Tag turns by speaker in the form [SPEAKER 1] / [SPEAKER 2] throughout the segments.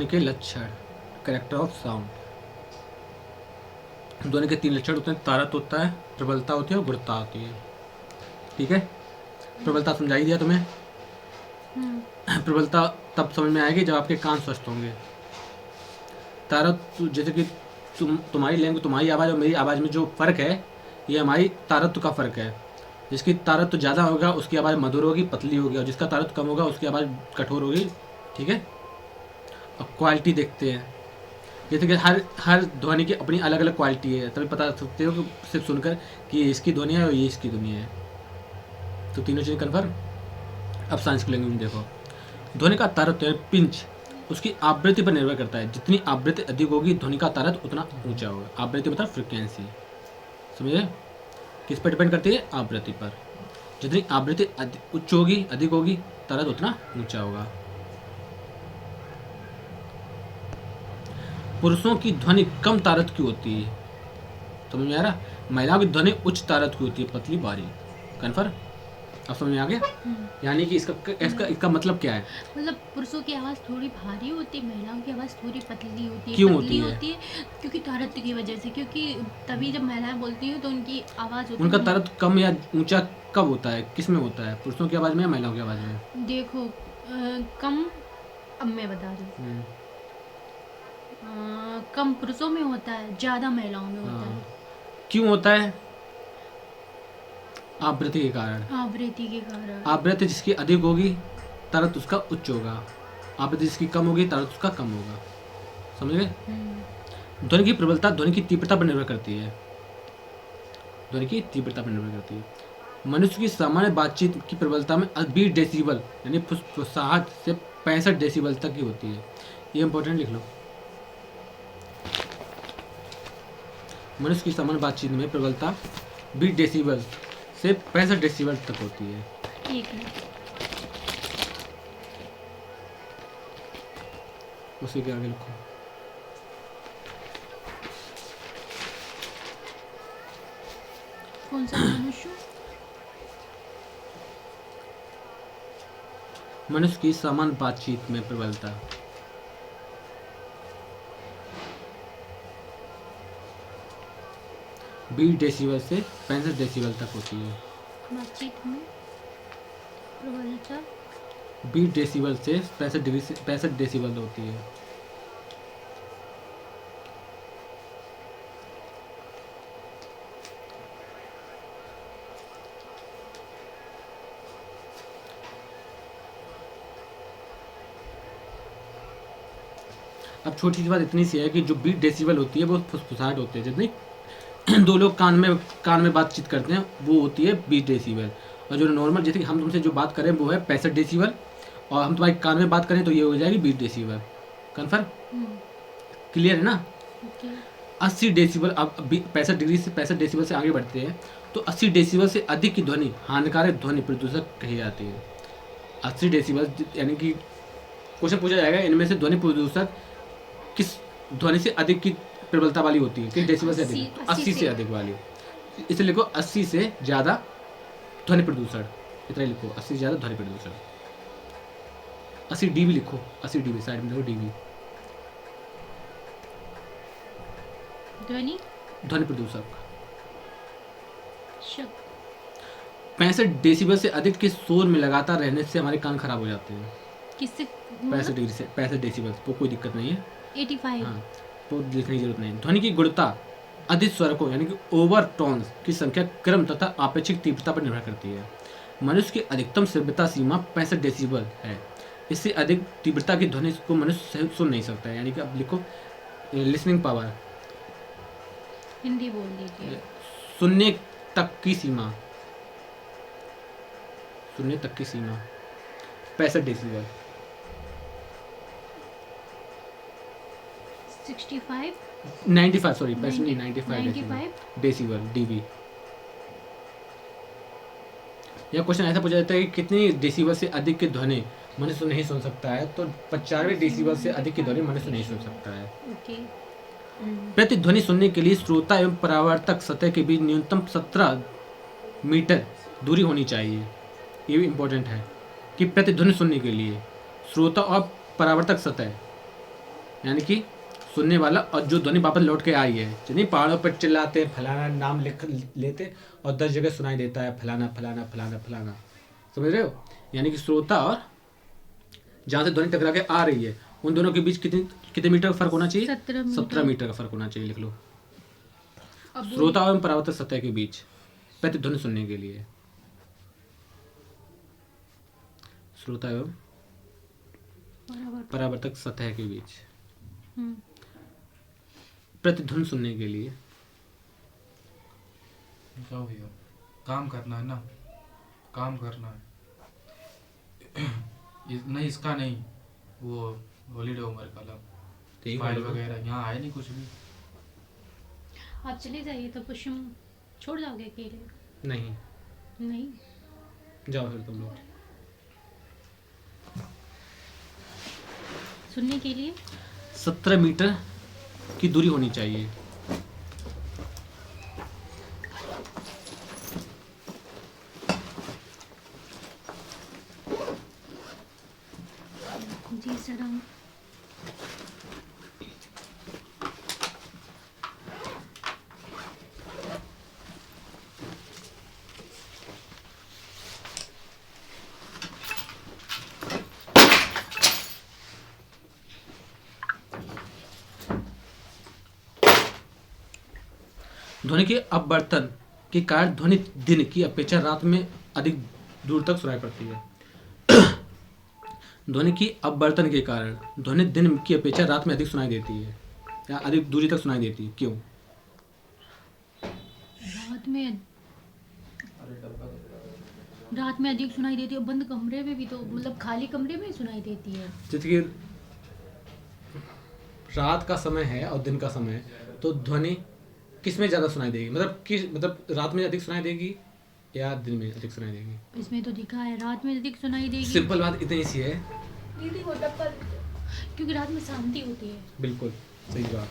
[SPEAKER 1] ध्वनि के लक्षण, कैरेक्टर ऑफ साउंड। ध्वनि के 3 लक्षण होते हैं, तारत होता है, प्रबलता होती है और गुणता होती है। ठीक है, प्रबलता समझाई दिया तुम्हें। प्रबलता तब समझ में आएगी जब आपके कान स्वस्थ होंगे। तारत जैसे कि तुम्हारी लैंग्वेज, तुम्हारी आवाज़ और मेरी आवाज़ में जो फ़र्क है, ये हमारी तारत्व का फ़र्क है। जिसकी तारत्व ज़्यादा होगा उसकी आवाज़ मधुर होगी, पतली होगी, और जिसका तारत्व कम होगा उसकी आवाज़ कठोर होगी। ठीक है, अब क्वालिटी देखते हैं। जैसे कि हर ध्वनि की अपनी अलग अलग क्वालिटी है, तभी पता सकते हो कि सिर्फ सुनकर कि ये इसकी ध्वनि है और ये इसकी ध्वनि है। तो तीनों चीज़ें कन्फर्म। अब साइंस की लैंग्वेज में देखो, ध्वनि का तारत्व पिंच उसकी आवृत्ति पर निर्भर करता है। जितनी आवृत्ति अधिक होगी ध्वनि का तारत्व उतना ऊंचा होगा। आवृत्ति मतलब फ्रिक्वेंसी, समझे? किस पर डिपेंड करती है? आवृत्ति पर। जितनी आवृत्ति उच्च होगी, अधिक होगी, तारत्व उतना ऊंचा होगा। पुरुषों की ध्वनि कम तारत की होती है, समझ में आ रहा? महिलाओं की ध्वनि उच्च तारत की होती है, पतली बारीक। कन्फर्म? अब समझ में आ गया? यानी कि इसका मतलब क्या है?
[SPEAKER 2] मतलब पुरुषों की आवाज़ थोड़ी भारी होती है, महिलाओं की आवाज़ थोड़ी पतली होती है।
[SPEAKER 1] क्यों
[SPEAKER 2] पतली
[SPEAKER 1] होती है?
[SPEAKER 2] क्योंकि तारत्य की वजह से, क्योंकि तभी जब महिलाएं बोलती हैं तो उनकी आवाज़ होती
[SPEAKER 1] उनका
[SPEAKER 2] है।
[SPEAKER 1] तारत कम या ऊंचा कब होता है, किस में होता है? पुरुषों की आवाज़ में या महिलाओं की आवाज़ में?
[SPEAKER 2] देखो कम, अब मैं बता रही हूँ, कम पुरुषों में होता है, ज़्यादा महिलाओं में होता है।
[SPEAKER 1] क्यों होता है? आवृत्ति के कारण।
[SPEAKER 2] आवृत्ति के कारण।
[SPEAKER 1] आवृत्ति जिसकी अधिक होगी तारत उसका उच्च होगा, आवृत्ति जिसकी कम होगी तारत उसका कम होगा। समझ गए? ध्वनि की प्रबलता ध्वनि की तीव्रता पर निर्भर करती है। ध्वनि की तीव्रता पर निर्भर करती है। मनुष्य की सामान्य बातचीत की प्रबलता में 20 डेसिबल यानी फुसफुसाहट से 65 डेसिबल तक की होती है। ये इंपॉर्टेंट लिख लो। मनुष्य की सामान्य बातचीत में प्रबलता 20 डेसिबल से 65 डेसिबल तक होती है।
[SPEAKER 2] ठीक है,
[SPEAKER 1] उसी के आगे लिखो।
[SPEAKER 2] कौन सा मनुष्य?
[SPEAKER 1] मनुष्य की सामान्य बातचीत में प्रबलता 20 डेसिबल से 65 डेसिबल तक होती है।
[SPEAKER 2] बातचीत में प्रबलता
[SPEAKER 1] 20 डेसिबल से 65 डेसिबल होती है। अब छोटी सी बात इतनी सी है कि जो 20 डेसिबल होती है वो फुसफुसाहट होती है। जितनी दो लोग कान में बातचीत करते हैं वो होती है 20 डेसिबल, और जो नॉर्मल जैसे कि हम तुमसे जो बात करें वो है 65 डेसिबल, और हम तुम्हारे कान में बात करें तो ये हो जाएगी 20 डेसिबल। कन्फर्म? क्लियर है ना? 80 डेसिबल, अब 65 डिग्री से 65 डेसिबल से आगे बढ़ते हैं तो 80 डेसिबल से अधिक की ध्वनि हानिकारक ध्वनि प्रदूषक कही जाती है। 80 डेसिबल यानी कि क्वेश्चन पूछा जाएगा इनमें से ध्वनि प्रदूषक किस ध्वनि से अधिक की प्रबलता वाली होती है, किस डेसिबल से अधिक? तो 80 से अधिक वाली। इसलिए लिखो 80 से ज़्यादा ध्वनि प्रदूषण, इतना ही लिखो, 80 से ज़्यादा ध्वनि प्रदूषण। 80 डीबी लिखो, 80 डीबी साइड में लिखो, डीबी ध्वनि प्रदूषक। 65 डेसिबल से अधिक के शोर में लगातार रहने से हमारे कान खराब हो जाते हैं।
[SPEAKER 2] किससे?
[SPEAKER 1] 65 डिग्री से 65 डेसिबल को कोई दिक्कत नहीं है।
[SPEAKER 2] 85।
[SPEAKER 1] हाँ, तो लिखने की जरूरत नहीं। ध्वनि की गुणता अधिक स्वरकों यानी कि ओवरटोन्स की संख्या, क्रम तथा आपेक्षिक तीव्रता पर निर्भर करती है। मनुष्य की अधिकतम श्रव्यता सीमा 65 डेसिबल है। इससे अधिक तीव्रता की ध्वनि को मनुष्य सुन नहीं सकता है। यानी कि अब लिखो लिसनिंग पावर,
[SPEAKER 2] हिंदी बोल दीजिए।
[SPEAKER 1] सुनने तक की सीमा, सुनने तक की सीमा 65 डेसिबल।
[SPEAKER 2] 65
[SPEAKER 1] 95 sorry 95 decibel dB. यह क्वेश्चन ऐसा पूछा जाता है कि कितनी डेसिबल से अधिक की ध्वनि मनुष्य नहीं सुन सकता है, तो 95 डेसिबल से अधिक की ध्वनि मनुष्य नहीं सुन सकता है। प्रतिध्वनि सुनने के लिए श्रोता एवं परावर्तक सतह के बीच न्यूनतम 17 मीटर दूरी होनी चाहिए। ये भी इम्पोर्टेंट है कि प्रतिध्वनि सुनने के लिए श्रोता और परावर्तक सतह यानी कि सुनने वाला, और जो ध्वनि वापस लौट के आई है, नहीं पहाड़ों पर चिल्लाते हैं, फलाना नाम लिख लेते और 10 जगह सुनाई देता है फलाना फलाना फलाना फलाना, समझ रहे हो? यानी कि श्रोता और जहाँ से ध्वनि टकरा के आ रही है उन दोनों के बीच कितने मीटर का फर्क होना चाहिए? 17 मीटर का फर्क होना चाहिए, लिख लो। श्रोता एवं परावर्तक सतह के बीच प्रतिध्वनि सुनने के लिए, श्रोता एवं परावर्तक सतह के बीच प्रतिध्वनि सुनने के लिए
[SPEAKER 3] जाओ भैया, काम करना है ना, काम करना है। नहीं इसका नहीं, वो हॉलीडे होमवर्क वाला फाइल वगैरह यहाँ आए नहीं कुछ भी।
[SPEAKER 2] आप चले जाइए तो पुष्पम छोड़ जाओगे अकेले?
[SPEAKER 1] नहीं, जाओ फिर तुम लोग।
[SPEAKER 2] सुनने के लिए
[SPEAKER 1] 17 मीटर की दूरी होनी चाहिए।
[SPEAKER 2] जी सर। हम
[SPEAKER 1] ध्वनि के अपवर्तन के कारण ध्वनि दिन की अपेक्षा रात में अधिक दूर तक सुनाई पड़ती है। ध्वनि की अपवर्तन के कारण ध्वनि दिन की अपेक्षा रात में अधिक सुनाई देती है या अधिक दूरी तक सुनाई देती है। क्यों?
[SPEAKER 2] रात में अधिक सुनाई देती है, बंद कमरे में भी तो, मतलब खाली कमरे में ही सुनाई देती है।
[SPEAKER 1] जैसे कि रात का समय है और दिन का समय है, तो ध्वनि किस में ज़्यादा सुनाई देगी? मतलब रात में अधिक सुनाई देगी या दिन में अधिक सुनाई देगी?
[SPEAKER 2] इसमें तो दिखा है रात में अधिक सुनाई देगी।
[SPEAKER 1] सिंपल बात इतनी सी है,
[SPEAKER 2] क्योंकि रात में शांति होती है।
[SPEAKER 1] बिल्कुल सही बात।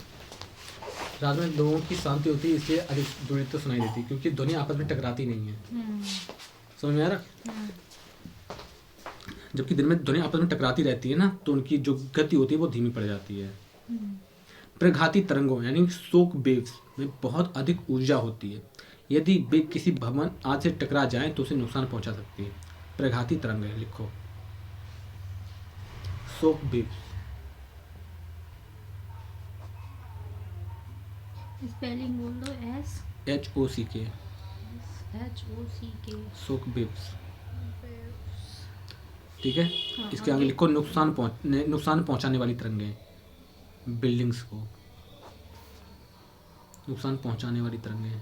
[SPEAKER 1] रात में लोगों की शांति होती है, इसलिए अधिक दूरी तक सुनाई देती है, क्योंकि ध्वनि आपस में टकराती नहीं है। समझ में आ रहा? जबकि दिन में ध्वनि आपस में टकराती रहती है ना, तो उनकी जो गति होती है वो धीमी पड़ जाती है। प्रघाती तरंगों यानी शोक वेव्स में बहुत अधिक ऊर्जा होती है। यदि वे किसी भवन आदि से टकरा जाएं तो उसे नुकसान पहुंचा सकती है। प्रघाती तरंगें लिखो, शोक वेव्स।
[SPEAKER 2] स्पेलिंग बोल दो।
[SPEAKER 1] HOCK,
[SPEAKER 2] HOCK,
[SPEAKER 1] शोक वेव्स। ठीक है, इसके आगे लिखो नुकसान पहुंचाने वाली तरंगें, बिल्डिंग्स को नुकसान पहुंचाने वाली तरंगें।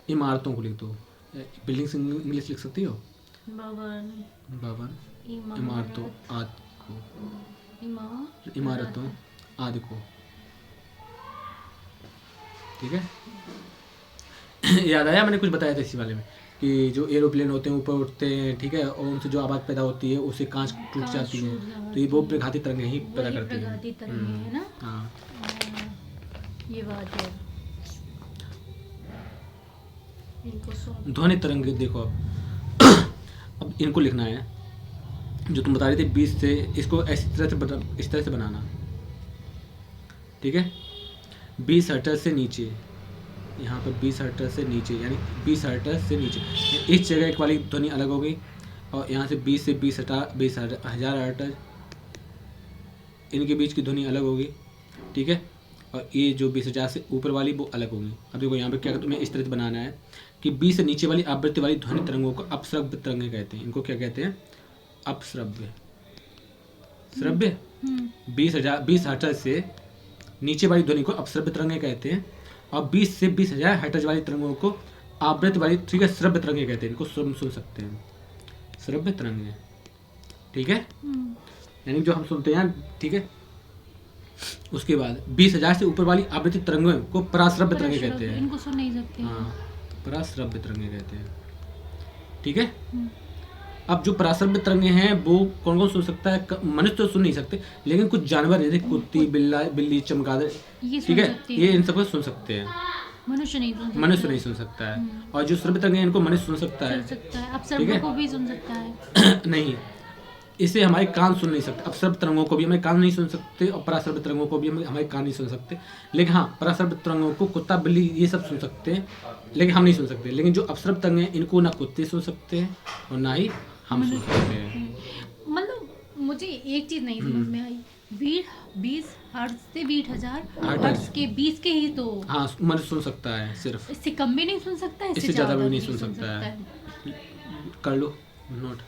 [SPEAKER 1] इमारतों को लिख दो। बिल्डिंग्स इंग्लिश लिख सकती हो? भवन, इमारतों आदि को, इमारतों आदि को। ठीक है। याद आया मैंने कुछ बताया था इसी वाले में कि जो एरोप्लेन होते हैं ऊपर उठते हैं, ठीक है, और उनसे जो आवाज़ पैदा होती है उससे कांच टूट जाती है, तो ये वो प्रघाती तरंगें ही पैदा करती है
[SPEAKER 2] ना।
[SPEAKER 1] हाँ,
[SPEAKER 2] ये बात है।
[SPEAKER 1] ध्वनि तरंगे देखो, अब इनको लिखना है जो तुम बता रहे थे 20 से, इसको इस तरह से बनाना। ठीक है, 20 हर्ट्ज से नीचे, यहाँ पर 20 हर्ट्ज से नीचे, यानी 20 हर्ट्ज से नीचे इस जगह एक वाली ध्वनि अलग हो गई, और यहाँ से 20 से 20,000 हर्ट्ज इनके बीच की ध्वनि अलग होगी। ठीक है, और ये जो 20,000 से ऊपर वाली वो अलग होगी। अब देखो यहाँ पे क्या तुम्हें इस तरह से बनाना है कि 20 से नीचे वाली आवृत्ति वाली ध्वनि तरंगों को अपश्रव्य तरंगें कहते हैं। इनको क्या कहते हैं? अपश्रव्य। श्रव्य 20 हर्ट्ज से नीचे वाली ध्वनि को अपश्रव्य तरंगें कहते हैं, और 20 से 20,000 हर्ट्ज वाली तरंगों को आवृत्ति वाली, ठीक है, श्रव्य तरंगें कहते हैं। इनको सुन सकते हैं, श्रव्य तरंगें। ठीक है, यानी जो हम सुनते हैं, ठीक है। उसके बाद 20,000 से ऊपर वाली आवृत्ति तरंगों को पराश्रव्य तरंगें कहते हैं।
[SPEAKER 2] इनको सुन नहीं सकते।
[SPEAKER 1] हाँ, पराश्रव्य तरंगें कहते हैं। ठीक है, अब जो पराश्रव्य तरंगें हैं वो कौन कौन सुन सकता है? मनुष्य तो सुन नहीं सकते, लेकिन कुछ जानवर जैसे कुत्ती, बिल्ली, चमगादड़, ठीक है, ये इन सबको सुन सकते हैं।
[SPEAKER 2] मनुष्य नहीं सुन
[SPEAKER 1] सकता है। और जो श्रव्य तरंगें इनको मनुष्य सुन सकता है।
[SPEAKER 2] अब सर्वो को भी सुन सकता है।
[SPEAKER 1] नहीं, इसे हमारे कान सुन नहीं सकते। अपसर्प तरंगों को भी हमारे कान नहीं सुन सकते और परासर्प तरंगों को भी हमारे कान नहीं सुन सकते। लेकिन हाँ, परासर्प तरंगों को कुत्ता बिल्ली ये सब सुन सकते हैं, लेकिन हम नहीं सुन सकते। लेकिन जो अपसर्प तरंगे हैं इनको ना कुत्ते सुन सकते हैं और ना ही हम सुन सकते हैं।
[SPEAKER 2] मतलब मुझे एक चीज नहीं समझ में आई, 20 हर्ट्ज से 20,000
[SPEAKER 1] हर्ट्ज।
[SPEAKER 2] हर्ट्ज के 20 के ही तो,
[SPEAKER 1] हाँ, मन सुन सकता है सिर्फ,
[SPEAKER 2] इससे कम भी नहीं सुन सकता,
[SPEAKER 1] इससे ज़्यादा भी नहीं सुन सकता है। कर लो नोट।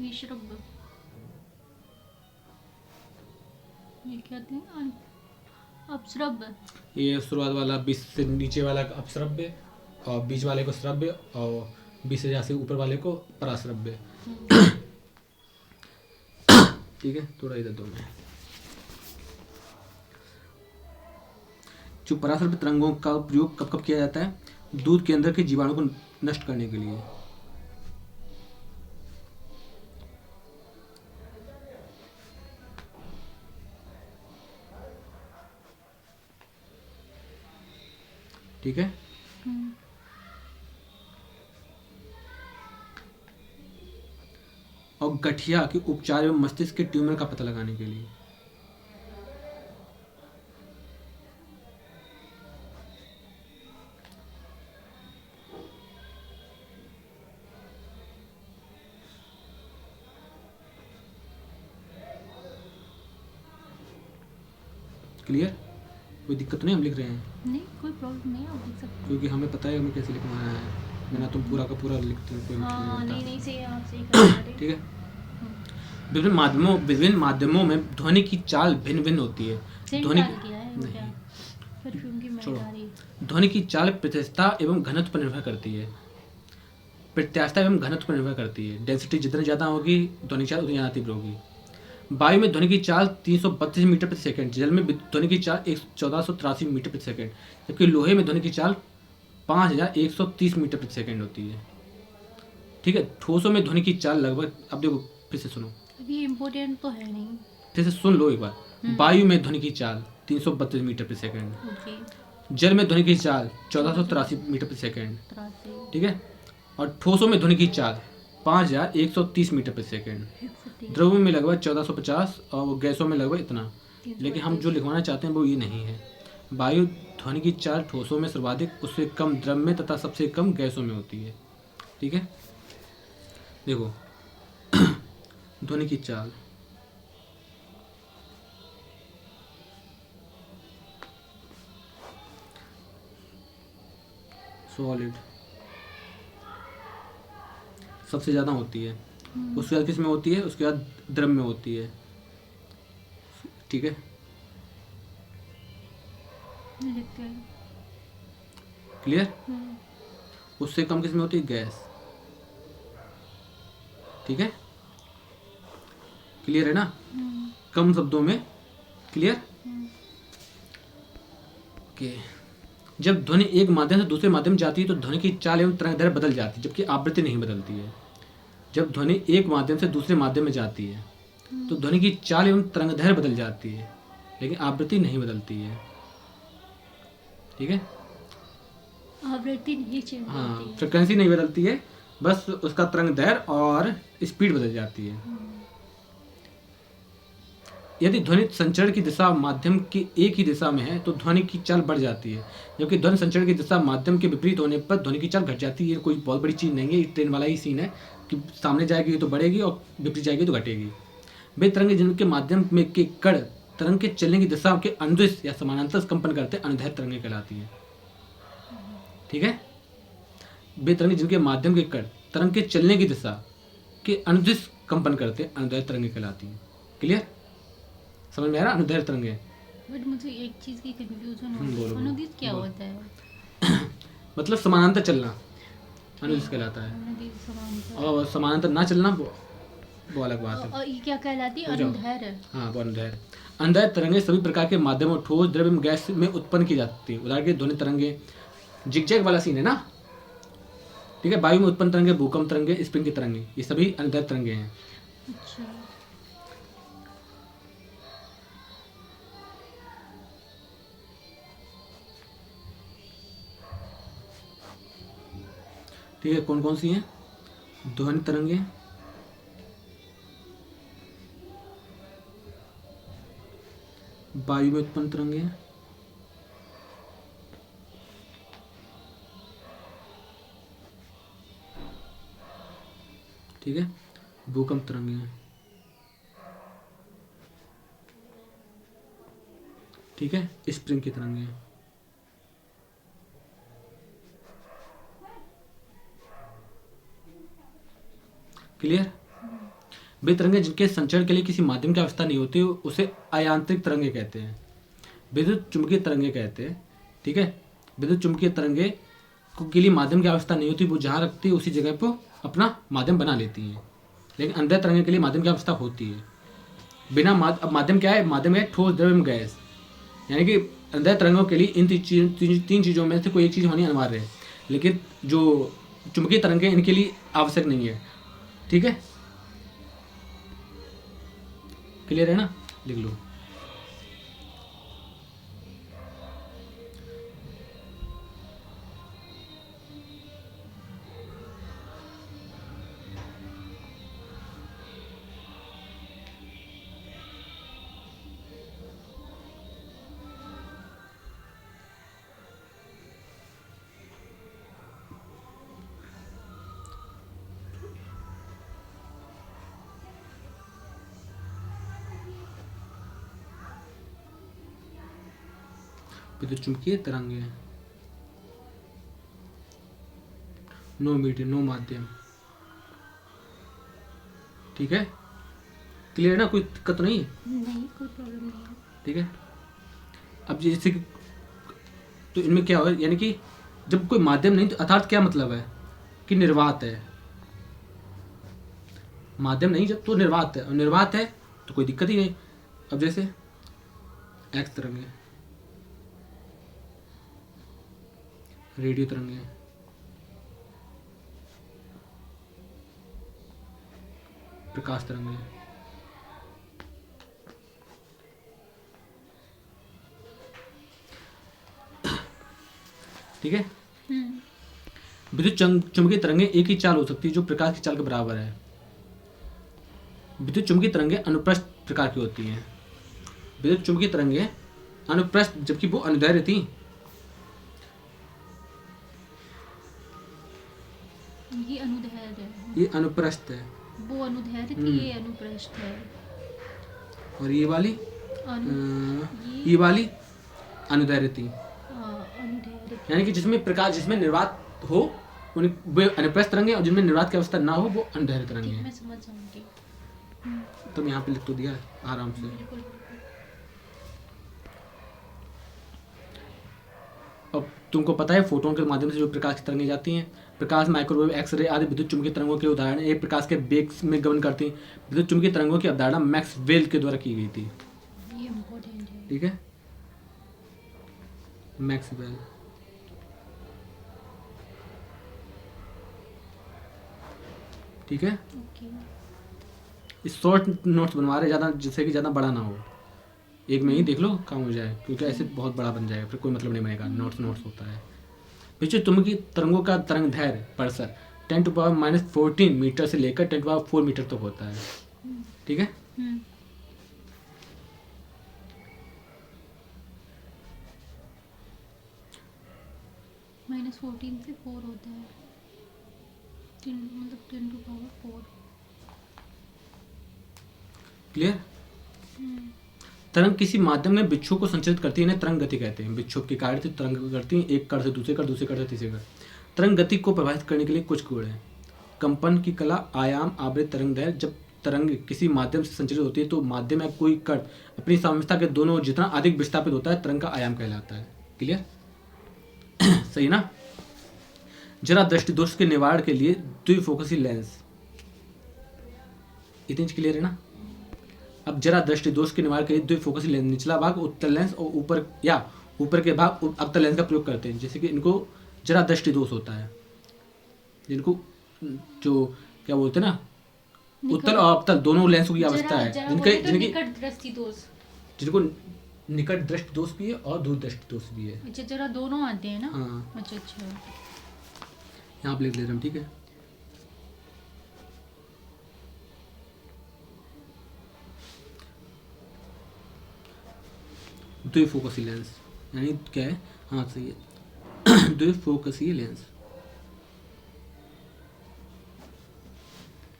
[SPEAKER 2] विश्रब, ये क्या थे, अपश्रब,
[SPEAKER 1] ये शुरुआत वाला 20 से नीचे वाला अपश्रव्य और बीच वाले को श्रव्य और 20 से से ऊपर वाले को पराश्रव्य। ठीक है, थोड़ा इधर दो मैं। जो पराश्रव्य तरंगों का प्रयोग कब कब किया जाता है? दूध के अंदर के जीवाणु को नष्ट करने के लिए। ठीक है, और गठिया के उपचार एवं मस्तिष्क के ट्यूमर का पता लगाने के लिए। क्लियर? कोई दिक्कत नहीं, हम लिख रहे हैं
[SPEAKER 2] नहीं कोई प्रॉब्लम नहीं, आप लिख सकते हैं।
[SPEAKER 1] क्योंकि हमें पता है हमें कैसे लिखवाना है। मैं ना तुम पूरा का पूरा लिखते हो, कोई मतलब
[SPEAKER 2] हाँ
[SPEAKER 1] नहीं
[SPEAKER 2] नहीं
[SPEAKER 1] होता।
[SPEAKER 2] नहीं, सही है, आप सही कर रहे हैं।
[SPEAKER 1] ठीक है, विभिन्न माध्यमों में ध्वनि की चाल भिन्न भिन्न होती है। ध्वनि
[SPEAKER 2] किया है वो क्या, परफ्यूम की महक
[SPEAKER 1] छोड़ो।
[SPEAKER 2] आ रही है।
[SPEAKER 1] ध्वनि की चाल प्रत्यास्थता एवं घनत्व पर निर्भर करती है। प्रत्यास्थता एवं घनत्व पर निर्भर करती है। डेंसिटी जितनी ज़्यादा होगी ध्वनि चाल उतनी ज़्यादा तीव्र होगी। वायु में ध्वनि की चाल 332 मीटर प्रति सेकंड, जल में ध्वनि की चाल 1483 मीटर प्रति सेकंड, जबकि लोहे में ध्वनि की चाल 5130 मीटर प्रति सेकंड होती है। ठीक है, ठोसों में ध्वनि की चाल लगभग, अब देखो फिर से सुनो,
[SPEAKER 2] ये इम्पोर्टेंट तो है नहीं।
[SPEAKER 1] फिर से सुन लो एक बार। वायु में ध्वनि की चाल 332 मीटर प्रति सेकंड,
[SPEAKER 2] ओके,
[SPEAKER 1] जल में ध्वनि की चाल 1483 मीटर प्रति सेकंड,
[SPEAKER 2] 83,
[SPEAKER 1] ठीक है, और ठोसों में ध्वनि की चाल 5130 मीटर प्रति सेकंड,
[SPEAKER 2] 130,
[SPEAKER 1] द्रव्यों में लगभग 1450 और गैसों में लगभग इतना। लेकिन हम जो लिखवाना चाहते हैं वो ये नहीं है। वायु ध्वनि की चाल ठोसों में सर्वाधिक, उससे कम द्रव में तथा सबसे कम गैसों में होती है। ठीक है, देखो ध्वनि की चाल, सॉलिड सबसे ज़्यादा होती है, उसके बाद किस में होती है, उसके बाद द्रव में होती है। ठीक है,
[SPEAKER 2] लिखते हैं।
[SPEAKER 1] क्लियर? उससे कम किस में होती है, गैस। ठीक है, क्लियर है ना? कम शब्दों में क्लियर? ओके। जब ध्वनि एक माध्यम से दूसरे माध्यम में जाती है तो ध्वनि की चाल एवं तरंग दैर्घ्य बदल जाती है, जबकि आवृत्ति नहीं बदलती है। जब ध्वनि एक माध्यम से दूसरे माध्यम में जाती है तो ध्वनि की चाल एवं तरंग दैर्घ्य बदल जाती है, लेकिन आवृत्ति नहीं बदलती है। ठीक है,
[SPEAKER 2] आवृत्ति नहीं चेंज
[SPEAKER 1] हाँ,
[SPEAKER 2] होती है।
[SPEAKER 1] फ्रिक्वेंसी नहीं बदलती है, बस उसका तरंग दैर्घ्य और स्पीड बदल जाती है। यदि ध्वनि संचरण की दिशा माध्यम की एक ही दिशा में है तो ध्वनि की चाल बढ़ जाती है, जबकि ध्वनि संचरण की दिशा माध्यम के विपरीत होने पर ध्वनि की चाल घट जाती है। ये कोई बहुत बड़ी चीज़ नहीं है, ये ट्रेन वाला ही सीन है कि सामने जाएगी तो बढ़ेगी और विपरीत जाएगी तो घटेगी। वे तरंगे जिनके माध्यम में के कण तरंग के चलने की दिशा के अनुदिश या समानांतर कंपन करते अनुदैर्घ्य तरंगें कहलाती है। ठीक है, वे तरंगे जिनके माध्यम के कण तरंग के चलने की दिशा के अनुदिश कंपन करते अनुदैर्घ्य तरंगें कहलाती हैं। क्लियर? समझ में आ रहा? अनुदैर्घ्य तरंगें।
[SPEAKER 2] बट मुझे एक चीज़ की कंफ्यूजन हो
[SPEAKER 1] बोलो,
[SPEAKER 2] रही है,
[SPEAKER 1] बोलो,
[SPEAKER 2] अनुदिश क्या
[SPEAKER 1] बोलो।
[SPEAKER 2] होता है?
[SPEAKER 1] मतलब समानांतर चलना अनुदिश कहलाता है,
[SPEAKER 2] अनुदिश समांतर।
[SPEAKER 1] और समानांतर ना चलना वो वो अलग बात है।
[SPEAKER 2] और ये क्या कहलाती है?
[SPEAKER 1] हो जाओ।
[SPEAKER 2] अनुदैर्ध्य।
[SPEAKER 1] हाँ, वो अनुदैर्ध्य। अनुदैर्ध्य तरंगें सभी प्रकार के माध्यमों, ठोस, द्रव एवं गैस में उत्पन्न की जाती है। उदाहरण के ध्वनि तरंगे, जिगजैग वाला सीन है ना, ठीक है। वायु में उत्पन्न तरंगे, भूकंप तरंगे, स्प्रिंग की तरंगे, ये सभी अनुदैर्ध्य तरंगे हैं।
[SPEAKER 2] अच्छा।
[SPEAKER 1] ठीक है, कौन कौन सी हैं? ध्वनि तरंगे, वायु में उत्पन्न तरंगे, ठीक है, भूकंप तरंगे, ठीक है, स्प्रिंग की तरंगे। क्लियर? वे तरंगे जिनके संचरण के लिए किसी माध्यम की आवश्यकता नहीं होती, उसे अयांत्रिक तरंगे कहते हैं। विद्युत चुंबकीय तरंगे कहते हैं, ठीक है। विद्युत चुंबकीय तरंगे के लिए माध्यम की आवश्यकता नहीं होती, वो जहाँ रखती है उसी जगह पर अपना माध्यम बना लेती हैं। लेकिन अनुदैर्ध्य तरंगे के लिए माध्यम की आवश्यकता होती है। बिना अब माध्यम क्या है? माध्यम है ठोस, द्रव एवं गैस। यानी कि अनुदैर्ध्य तरंगों के लिए इन तीन चीज़ों में से कोई एक चीज़ होनी अनिवार्य है। लेकिन जो चुंबकीय तरंगे इनके लिए आवश्यक नहीं है, ठीक है। क्लियर है ना? लिख लो। विद्युत चुंबकीय तरंगे, नो मीडियम, नो माध्यम, ठीक है। क्लियर है ना? कोई दिक्कत तो नहीं है?
[SPEAKER 2] नहीं, कोई प्रॉब्लम नहीं है।
[SPEAKER 1] ठीक है। अब जैसे कि तो इनमें क्या होगा, यानी कि जब कोई माध्यम नहीं, तो अर्थात क्या मतलब है कि निर्वात है। माध्यम नहीं जब, तो निर्वात है, और निर्वात है तो कोई दिक्कत ही नहीं। अब जैसे एक्स तरंगे, रेडियो तरंगे, प्रकाश तरंगे, ठीक है। विद्युत चुंबकीय तरंगे एक ही चाल हो सकती है जो प्रकाश की चाल के बराबर है। विद्युत चुंबकीय तरंगे अनुप्रस्थ प्रकार की होती हैं। विद्युत चुंबकीय तरंगे अनुप्रस्थ, जबकि वो अनुदैर्ध्य थी।
[SPEAKER 2] ये अनुदैर्ध्य है,
[SPEAKER 1] ये अनुप्रस्थ है,
[SPEAKER 2] वो अनुदैर्ध्य थी, ये अनुप्रस्थ है।
[SPEAKER 1] और ये वाली
[SPEAKER 2] ये
[SPEAKER 1] ये वाली अनुदैर्ध्य थी।
[SPEAKER 2] अनुदैर्ध्य थी।
[SPEAKER 1] यानी कि जिसमें प्रकाश, जिसमें निर्वात हो उन वे अनुप्रस्थ तरंगे, और जिनमें निर्वात की अवस्था ना हो वो अनुदैर्ध्य तरंगे
[SPEAKER 2] ठीक,
[SPEAKER 1] हैं।
[SPEAKER 2] मैं समझ जाऊंगी।
[SPEAKER 1] तुम यहाँ पे लिख तो दिया आराम से।
[SPEAKER 2] बिल्कुल बिल्कुल।
[SPEAKER 1] अब तुमको पता है फोटोन के माध्यम से जो प्रकाश की तरंगें जाती हैं, प्रकाश, माइक्रोवेव, एक्सरे आदि विद्युत चुंबकीय तरंगों के उदाहरण हैं। ये प्रकाश के वेग में गमन करती हैं। विद्युत चुंबकीय तरंगों की अवधारणा मैक्सवेल के द्वारा की गई थी,
[SPEAKER 2] ये इम्पोर्टेंट है।
[SPEAKER 1] ठीक है। मैक्सवेल, ठीक है।
[SPEAKER 2] ओके।
[SPEAKER 1] इस शॉर्ट नोट्स बनवा रहे ज़्यादा, जिससे कि ज़्यादा बड़ा ना हो, एक में ही देख लो काम हो जाए, क्योंकि ऐसे बहुत बड़ा बन जाएगा, फिर कोई मतलब नहीं बनेगा। नोट्स होता है। विद्युत चुंबकीय तरंगों का तरंग दैर्ध्य परसर 10⁻⁻14 मीटर से लेकर 10⁻⁴ मीटर तक होता है, ठीक है।
[SPEAKER 2] -14 से 4 होता है, मतलब 10⁻⁴।
[SPEAKER 1] क्लियर? तरंग किसी माध्यम में विक्षोभ को संचालित करती है, इन्हें तरंग गति कहते हैं। विक्षोभ के कार्य से तरंग करती है, एक कण से दूसरे कण, दूसरे कण से तीसरे कण। तरंग गति को प्रभावित करने के लिए कुछ गुण हैं। कंपन की कला, आयाम, आवृत्ति, तरंग दैर्ध्य। जब तरंग किसी माध्यम से संचालित होती है तो माध्यम या कोई कण अपनी साम्यवस्था के दोनों ओर जितना अधिक विस्थापित होता है, तरंग का आयाम कहलाता है। क्लियर? सही ना? जरा दृष्टि दोष के निवारण के लिए द्विफोकसी लेंस इतनी क्लियर है ना। अब जरा दृष्टि दोष के निवारण के लिए द्विफोकसी लेंस निचला भाग उत्तल लेंस और ऊपर के भाग अवतल लेंस का प्रयोग करते हैं। जैसे कि इनको जरा दृष्टि दोष होता है, जिनको जो क्या बोलते हैं ना, उत्तल और अवतल दोनों लेंसों की आवश्यकता है,
[SPEAKER 2] निकट दृष्टि दोष,
[SPEAKER 1] जिनको निकट दृष्टि दोष भी है और दूर दृष्टि दोष भी है।
[SPEAKER 2] अच्छा जरा दोनों आते हैं ना।
[SPEAKER 1] हाँ,
[SPEAKER 2] अच्छा अच्छा।
[SPEAKER 1] यहाँ पे लिख ले रहे हम, ठीक है। द्विफोकसी लेंस यानी क्या है, हाँ सही है, द्विफोकसी लेंस।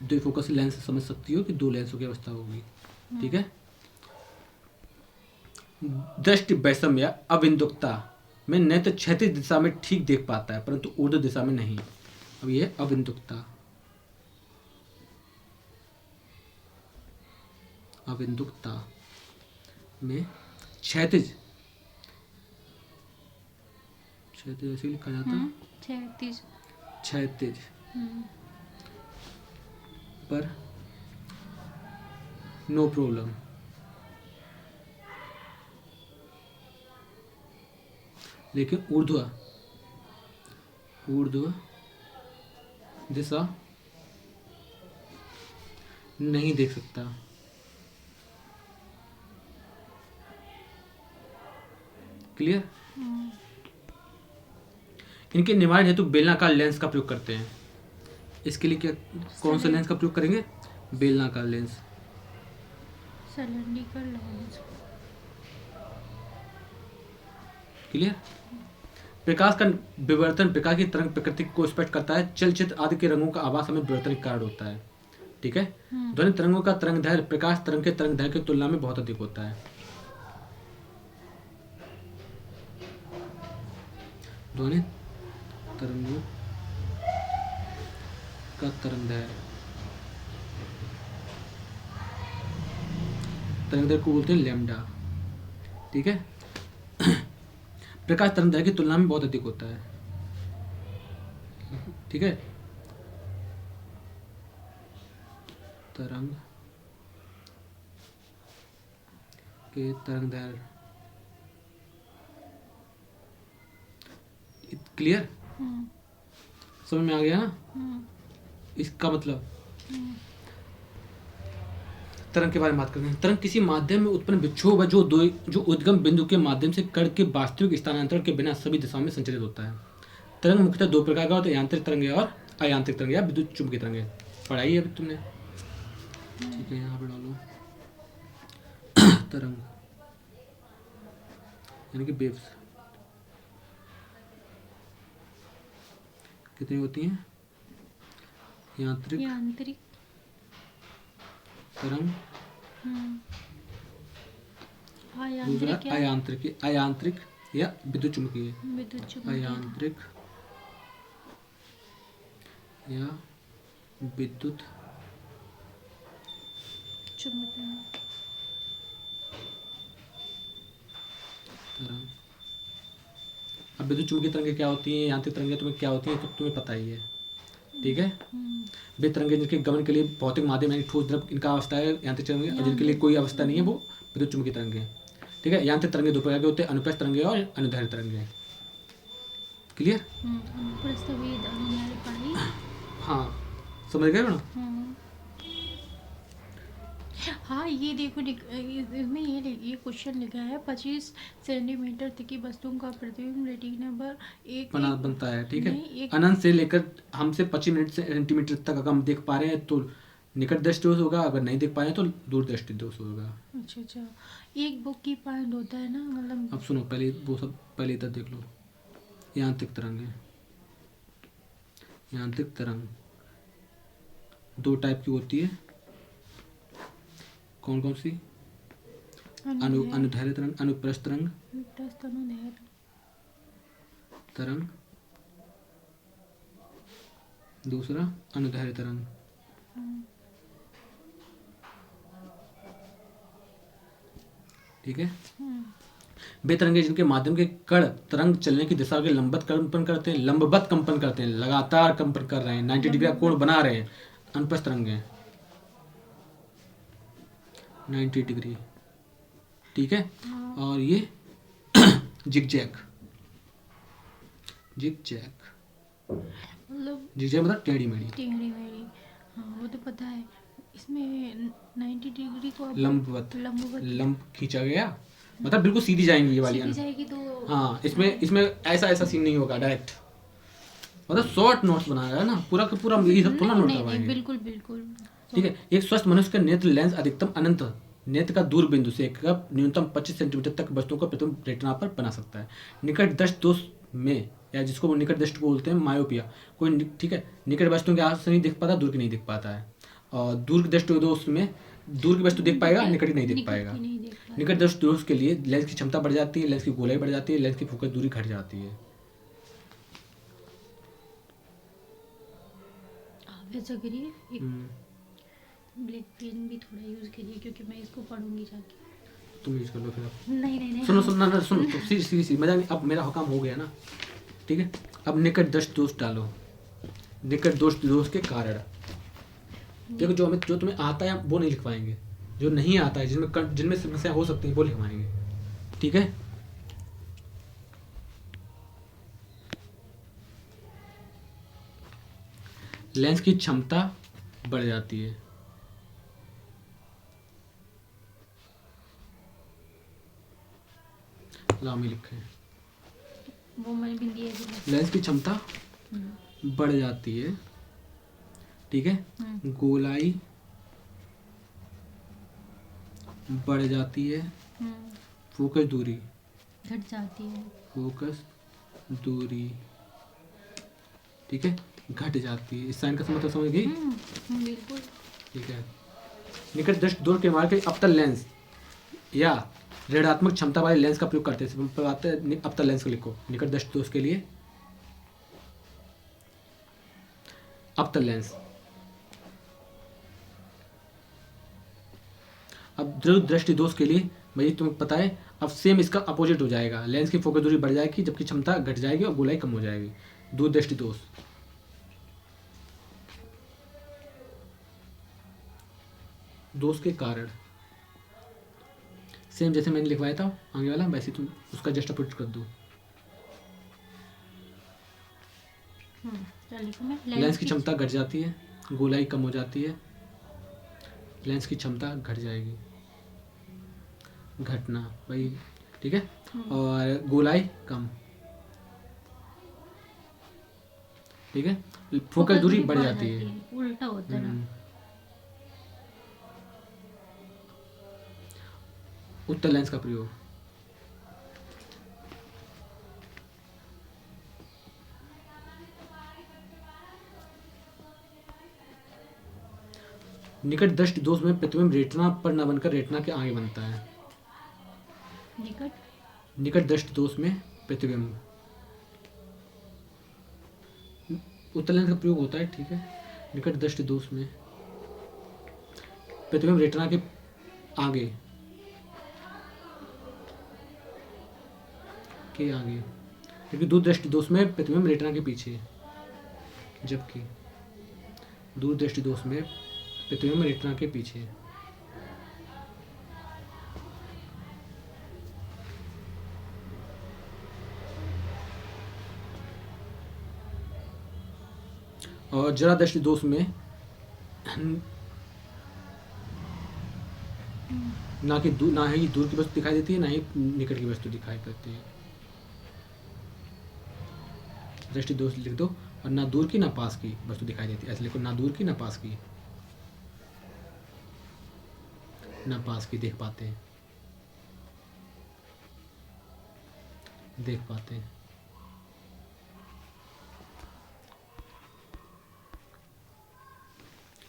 [SPEAKER 1] द्विफोकसी लेंस से समझ सकती हो कि दो लेंसों की अवस्था होगी, ठीक है। दृष्टि वैषम्य या अविन्दुकता में नेत्र क्षैतिज दिशा में ठीक देख पाता है परंतु ऊर्ध्व दिशा में नहीं। अब ये है अविन्दुकता। अविन्दुकता में क्षैतिज ऐसे लिखा जाता है, क्षैतिज पर नो प्रॉब्लम, लेकिन ऊर्ध्व दिशा नहीं देख सकता। क्लियर। इनके निवारण हेतु बेलनाकार लेंस का प्रयोग करते हैं। इसके लिए क्या, कौन सा लेंस का प्रयोग करेंगे? बेलनाकार लेंस।
[SPEAKER 2] Cylindrical lens.
[SPEAKER 1] क्लियर। प्रकाश का विवर्तन प्रकाश की तरंग प्रकृति को स्पष्ट करता है। चलचित्र आदि के रंगों का आभास हमें विवर्तन के कारण होता है, ठीक है। ध्वनि तरंगों का तरंग दैर्घ्य प्रकाश तरंग के तरंग दैर्घ्य की तुलना में बहुत अधिक होता है। ध्वनि तरंगों का तरंग दैर्घ्य को बोलते हैं लैम्डा, ठीक है। प्रकाश तरंग दैर्घ्य की तुलना में बहुत अधिक होता है, ठीक है। तरंग के तरंग दैर्घ्य। क्लियर, समझ में आ गया ना। इसका मतलब तरंग के बारे में बात करते हैं। तरंग किसी माध्यम में उत्पन्न विक्षोभ है जो उद्गम बिंदु के माध्यम से कण के वास्तविक स्थानांतरण के बिना सभी दिशाओं में संचलित होता है। तरंग मुख्यतः दो प्रकार का होता है, यांत्रिक तरंग और अयांत्रिक तरंग या विद्युत चुंबकीय तरंग। पढ़ाई है अभी तुमने, ठीक है। यहाँ पे डालो तरंग यानी कि वेव्स कितनी होती हैं? यांत्रिक तरंग, दूसरा अयांत्रिक या विद्युत चुम्बकीय। अयांत्रिक या विद्युत तरंग। अब विद्युत चुम्बकीय तरंगें क्या होती हैं, यांत्रिक तरंगें तुम्हें क्या होती हैं तो तुम्हें पता ही है, ठीक है। वे तरंगें जिनके गमन के लिए भौतिक माध्यम यानी ठोस द्रव इनका अवस्था है यांत्रिक तरंगें, और जिनके लिए कोई अवस्था नहीं है वो विद्युत चुम्बकीय तरंगें, ठीक है। यांत्रिक तरंगें दो प्रकार के होते हैं, अनुप्रस्थ तरंगें और अनुदैर्घ्य तरंगें। क्लियर। हाँ, समझ गए ना।
[SPEAKER 2] हाँ, ये देखो इसमें ये क्वेश्चन लिखा है 25 सेंटीमीटर तक की वस्तुओं का प्रतिबिंब रेटिना पर एक
[SPEAKER 1] बनता है, ठीक है। अनंत से लेकर हमसे 25 सेंटीमीटर तक अगर हम देख पा रहे हैं तो निकट दृष्टि दोष होगा, अगर नहीं देख पा रहे हैं तो दूर दृष्टि दोष होगा।
[SPEAKER 2] अच्छा, एक बुक की पॉइंट होता है ना, मतलब।
[SPEAKER 1] अब सुनो, पहले इधर देख लो। यांत्रिक तरंग है। यांत्रिक तरंग दो टाइप की होती है। कौन कौन सी? अनुदैर्घ्य तरंग, अनुप्रस्थ तरंग, दूसरा अनुदैर्घ्य तरंग। ठीक है। वे तरंगे जिनके माध्यम के कण तरंग चलने की दिशा के लंबवत कंपन करते हैं, लगातार कंपन कर रहे हैं, 90 डिग्री का कोण बना रहे हैं, अनुप्रस्थ तरंगे। 90 डिग्री, ठीक है।
[SPEAKER 2] हाँ।
[SPEAKER 1] और ये जिगजैग, जिगजैग,
[SPEAKER 2] मतलब
[SPEAKER 1] जिगजैग मतलब टेढ़ी मेढ़ी,
[SPEAKER 2] टेढ़ी मेढ़ी, हाँ वो तो पता है। इसमें 90 डिग्री को अब
[SPEAKER 1] लंबवत,
[SPEAKER 2] लंबवत
[SPEAKER 1] लंब खींचा गया, मतलब बिल्कुल सीधी जाएंगी ये वाली।
[SPEAKER 2] सीधी जाएगी तो
[SPEAKER 1] हाँ, इसमें ऐसा ऐसा सीन नहीं होगा डायरेक्ट, मतलब शॉर्ट नोट्स बनाया है ना, पूरा का पूरा यही सब थोड़ा
[SPEAKER 2] नहीं
[SPEAKER 1] नोट
[SPEAKER 2] नहीं नहीं,
[SPEAKER 1] करवाएंगे,
[SPEAKER 2] बिल्कुल बिल्कुल।
[SPEAKER 1] ठीक है। एक स्वस्थ मनुष्य का नेत्र लेंस अधिकतम अनंत नेत्र का दूर बिंदु से कब न्यूनतम 25 सेंटीमीटर तक वस्तुओं को प्रतिबिंब रेटिना पर बना सकता है। निकट दृष्टि दोष में, या जिसको वो निकट दृष्टि बोलते हैं, मायोपिया, ठीक है, निकट वस्तुओं के आस से नहीं दिख पाता, दूर की नहीं दिख पाता है। और दूर की दृष्टि दोष में दूर की वस्तु देख पाएगा, निकट की नहीं देख पाएगा।
[SPEAKER 2] नहीं देख पाएगा।
[SPEAKER 1] निकट दृष्टि दोष के लिए लेंस की क्षमता बढ़ जाती है, लेंस की गोलाई बढ़ जाती है, लेंस की फोकस दूरी घट जाती है।
[SPEAKER 2] आप ऐसा करिए, एक
[SPEAKER 1] हम्म,
[SPEAKER 2] ब्लैक पेन भी थोड़ा यूज करिए, क्योंकि मैं इसको पढ़ूंगी जाके।
[SPEAKER 1] तुम यूज कर लो फिर अब।
[SPEAKER 2] नहीं नहीं नहीं,
[SPEAKER 1] सुनो सुनो ना, सुनो, सीधी मजा नहीं, अब मेरा हुक्म हो गया ना, ठीक है। अब निकट दृष्टि दोष डालो, निकट दोष के कारण। देखो, जो तुम्हें आता है वो नहीं लिखवाएंगे, जो नहीं आता है, जिनमें समस्या हो सकती है वो लिखवाएंगे, ठीक है। लेंस की क्षमता बढ़ जाती है, लामी लिखे,
[SPEAKER 2] वो मैंने बिंदी है जो
[SPEAKER 1] लेंस की क्षमता बढ़ जाती है, ठीक है। गोलाई बढ़ जाती है, फोकस दूरी
[SPEAKER 2] घट जाती है,
[SPEAKER 1] फोकस दूरी, ठीक है, घट जाती है। इस साइन का मतलब समझ गई,
[SPEAKER 2] बिल्कुल।
[SPEAKER 1] ठीक है। निकट दृष्टि दूर के मार्ग के अवतल लेंस या ऋणात्मक क्षमता वाले लेंस का प्रयोग करते हैं। अवतल लेंस को लिखो, निकट दृष्टि दोष के लिए अवतल लेंस। अब दूर दृष्टि दोष के लिए भाई तुम्हें पता है, अब सेम इसका अपोजिट हो जाएगा, लेंस की फोकस दूरी बढ़ जाएगी जबकि क्षमता घट जाएगी और गोलाई कम हो जाएगी। दूर दृष्टि दोष, दोष के कारण सेम जैसे मैंने लिखवाया था आगे वाला, वैसे तुम उसका जस्ट अपोजिट कर दो।
[SPEAKER 2] क्या लिखूं मैं?
[SPEAKER 1] लेंस की क्षमता घट जाती है, गोलाई कम हो जाती है, लेंस की क्षमता घट जाएगी, घटना भाई, ठीक है। और गोलाई कम, ठीक है, फोकस दूरी बढ़ जाती है,
[SPEAKER 2] उल्टा होता है ना।
[SPEAKER 1] उत्तर लेंस का प्रयोग, निकट दृष्टि दोष में प्रतिबिंब रेटिना पर न बनकर रेटिना के आगे बनता है। निकट दृष्टि दोष में प्रतिबिंब, उत्तर लेंस का प्रयोग होता है, ठीक है। निकट दृष्टि दोष में प्रतिबिंब रेटिना के आगे क्योंकि दूर दृष्टि दोष में प्रतिबिंब रेटिना के पीछे, जबकि दूर दृष्टि दोष में प्रतिबिंब रेटिना के पीछे। और जरा दृष्टि दोष में ना ही दूर की वस्तु दिखाई देती है, ना ही निकट की वस्तु दिखाई पड़ती है। दृष्टि दोष लिख दो, और ना दूर की ना पास की वस्तु दिखाई देती है, ऐसे लिखो, ना दूर की ना पास की, ना पास की देख पाते हैं, देख पाते हैं।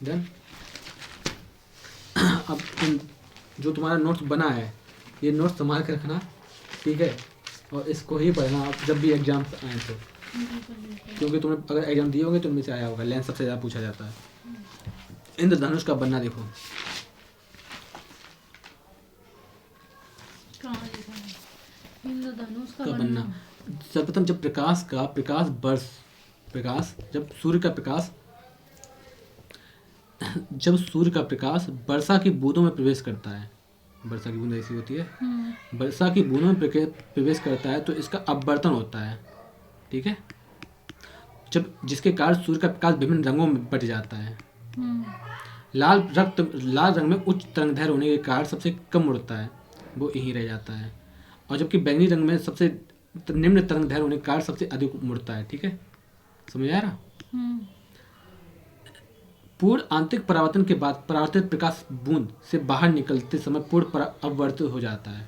[SPEAKER 1] डन। अब जो तुम्हारा नोट्स बना है, ये नोट्स संभाल के रखना, ठीक है, और इसको ही पढ़ना आप जब भी एग्जाम आए तो, क्योंकि तुमने अगर एग्जाम दिए होंगे तो उनमें से आया होगा, लेंस सबसे ज़्यादा पूछा जाता है। इंद्रधनुष का बनना देखो,
[SPEAKER 2] इंद्रधनुष
[SPEAKER 1] का बनना सर्वप्रथम जब प्रकाश जब सूर्य का प्रकाश जब सूर्य का प्रकाश वर्षा की बूंदों में प्रवेश करता है, वर्षा की बूंद ऐसी होती है, वर्षा की बूंदों में प्रवेश करता है तो इसका अपवर्तन होता है, ठीक है, जब जिसके कारण सूर्य का प्रकाश विभिन्न रंगों में बट जाता है। लाल रंग में उच्च तरंगदैर्घ्य होने के कारण सबसे कम उड़ता है, वो यहीं रह जाता है, और जबकि बैंगनी रंग में सबसे निम्न तरंगदैर्घ्य होने के कारण सबसे अधिक उड़ता है, ठीक है, समझ आ रहा। पूर्ण आंतरिक परावर्तन के बाद परावर्तित प्रकाश बूंद से बाहर निकलते समय पूर्ण अपवर्तित हो जाता है,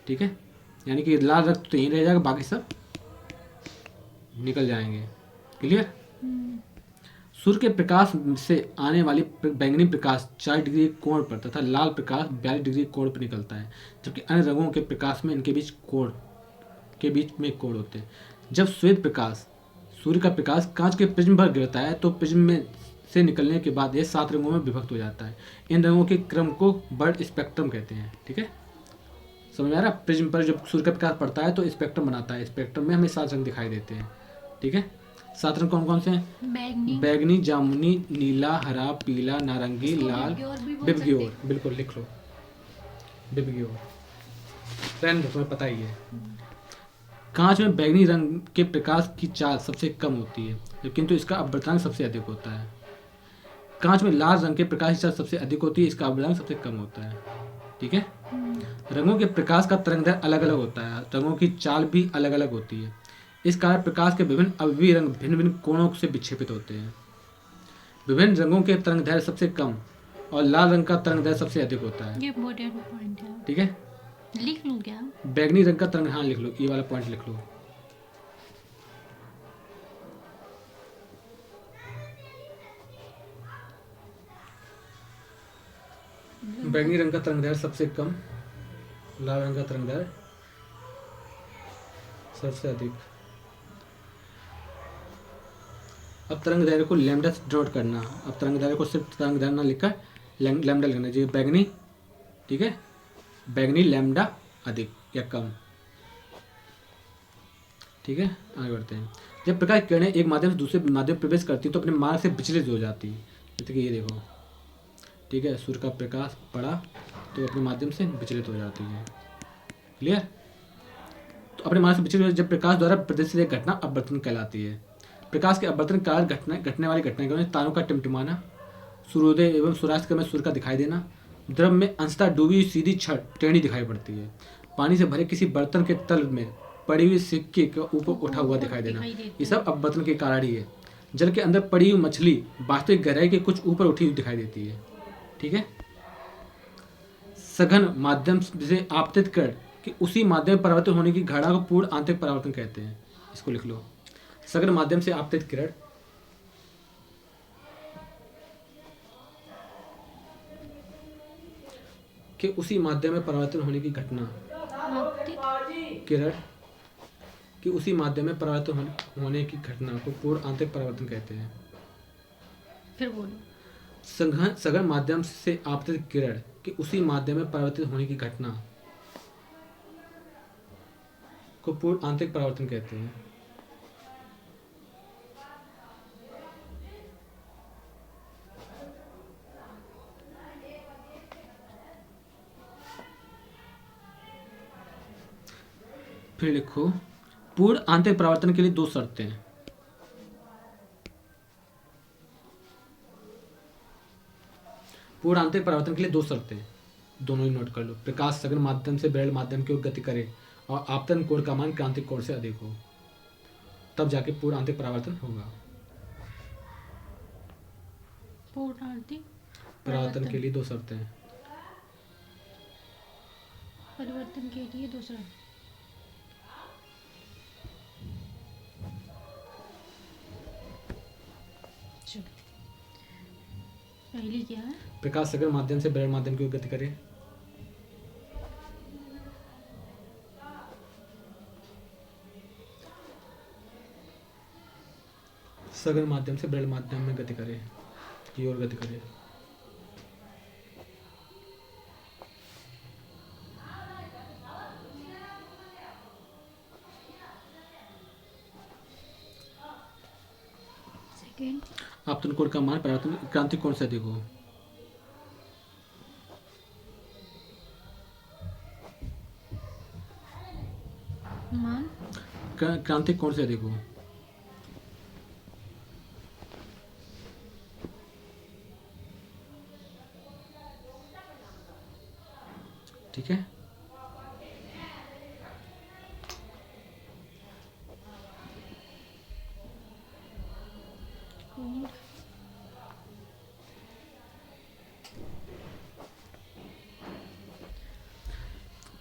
[SPEAKER 1] ठीक है, यानी कि लाल रक्त तो यहीं रह जाएगा, बाकी सब निकल जाएंगे। क्लियर। सूर्य के प्रकाश से आने वाली बैंगनी प्रकाश 4 डिग्री कोण पर तथा लाल प्रकाश 42 डिग्री कोण पर निकलता है, जबकि अन्य रंगों के प्रकाश में इनके बीच में कोण होते हैं। जब श्वेत प्रकाश सूर्य का प्रकाश कांच के प्रिज्म पर गिरता है तो प्रिज्म में से निकलने के बाद यह 7 रंगों में विभक्त हो जाता है। इन रंगों के क्रम को बर्ड स्पेक्ट्रम कहते हैं, ठीक है, समझ आ रहा। प्रिज्म पर जब सूर्य का प्रकाश पड़ता है तो स्पेक्ट्रम बनाता है, स्पेक्ट्रम में हमें 7 रंग दिखाई देते हैं, ठीक है। 7 रंग कौन कौन से हैं? बैगनी, जामुनी, नीला, हरा, पीला, नारंगी, लाल, बिबग्योर। बिल्कुल लिख लो, बिबग्योर, तुम्हें पता ही है। कांच में बैगनी रंग के प्रकाश की चाल सबसे कम होती है, किंतु इसका अपवर्तनांक सबसे अधिक होता है। कांच में लाल रंग के प्रकाश की चाल सबसे अधिक होती है, इसका अपवर्तनांक सबसे कम होता है, ठीक है। रंगों के प्रकाश का तरंगदैर्घ्य अलग अलग होता है, रंगों की चाल भी अलग अलग होती है। इस कारण प्रकाश के विभिन्न अवयवी रंग भिन्न भिन्न कोणों से विक्षेपित होते हैं। विभिन्न रंगों के तरंगदैर्घ्य सबसे कम और लाल रंग का तरंगदैर्घ्य सबसे अधिक होता है,
[SPEAKER 2] ये इम्पोर्टेंट पॉइंट है,
[SPEAKER 1] ठीक है।
[SPEAKER 2] लिख लूं क्या?
[SPEAKER 1] बैगनी रंग का तरंग, हाँ लिख लो, ये वाला पॉइंट लिख लो। बैगनी रंग का तरंगदैर्घ्य सबसे कम, लाल रंग का तरंगदैर्घ्य सबसे अधिक। अब तरंगदैर्घ्य को लैम्डा से डिनोट करना। अब तरंगदैर्घ्य को सिर्फ तरंगदैर्घ्य ना लिखकर लैम्डा लिखना चाहिए, बैगनी, ठीक है, बैगनी लैम्डा अधिक या कम, ठीक है। आगे बढ़ते हैं। जब प्रकाश की किरणें एक माध्यम से दूसरे माध्यम प्रवेश करती तो अपने मार्ग से विचलित हो जाती है, जैसे कि ये देखो, ठीक है, सूर्य का प्रकाश पड़ा तो अपने माध्यम से विचलित हो जाती है, क्लियर। तो अपने मार्ग से विचलित जब प्रकाश द्वारा प्रदर्शित एक घटना अपवर्तन कहलाती है। प्रकाश के अपवर्तन कारण घटने वाली घटनाएं तारों का टिमटिमाना, सूर्योदय एवं सूर्यास्त में सूर्य का दिखाई देना, द्रव में अंशतः डूबी हुई सीधी छत टेढ़ी दिखाई पड़ती है, पानी से भरे किसी बर्तन के तल में पड़ी हुई सिक्के के ऊपर उठा हुआ दिखाई देना, ये सब अपवर्तन के कारण ही है। जल के अंदर पड़ी हुई मछली वास्तविक गहराई के कुछ ऊपर उठी हुई दिखाई देती है, ठीक है। सघन माध्यम से आपतित कण कि उसी माध्यम में परावर्तित होने की घटना को पूर्ण आंतरिक परावर्तन कहते हैं, इसको लिख लो। सघन माध्यम से आपतित किरण कि उसी माध्यम में परावर्तन होने की घटना, किरण कि उसी माध्यम में परावर्तन होने की घटना को पूर्ण आंतरिक परावर्तन कहते हैं।
[SPEAKER 2] फिर बोलो।
[SPEAKER 1] सघन माध्यम से आपतित किरण कि उसी माध्यम में परावर्तित होने की घटना को पूर्ण आंतरिक परावर्तन कहते हैं। फिर लिखो, पूर्ण आंतरिक परावर्तन के लिए 2 शर्तें हैं। पूर्ण आंतरिक परावर्तन के लिए 2 शर्तें, दोनों ही नोट कर लो। प्रकाश सघन माध्यम से विरल माध्यम की ओर गति करे और आपतन कोण का मान क्रांतिक कोण से अधिक हो, तब जाके पूर्ण आंतरिक परावर्तन होगा।
[SPEAKER 2] पूर्ण आंतरिक
[SPEAKER 1] परावर्तन के लिए 2 शर्तें हैं।
[SPEAKER 2] परिवर्तन के लिए दूसरा, पहली क्या है?
[SPEAKER 1] प्रकाश सघन माध्यम से विरल माध्यम की ओर गति करे, सघन माध्यम से विरल माध्यम में गति करे, की ओर गति करे।
[SPEAKER 2] सेकंड,
[SPEAKER 1] आपतन कोण का मान परावर्तन क्रांतिक कोण से अधिक हो।
[SPEAKER 2] मान
[SPEAKER 1] क्रांतिक कोण से देखो। ठीक है,
[SPEAKER 2] कौन?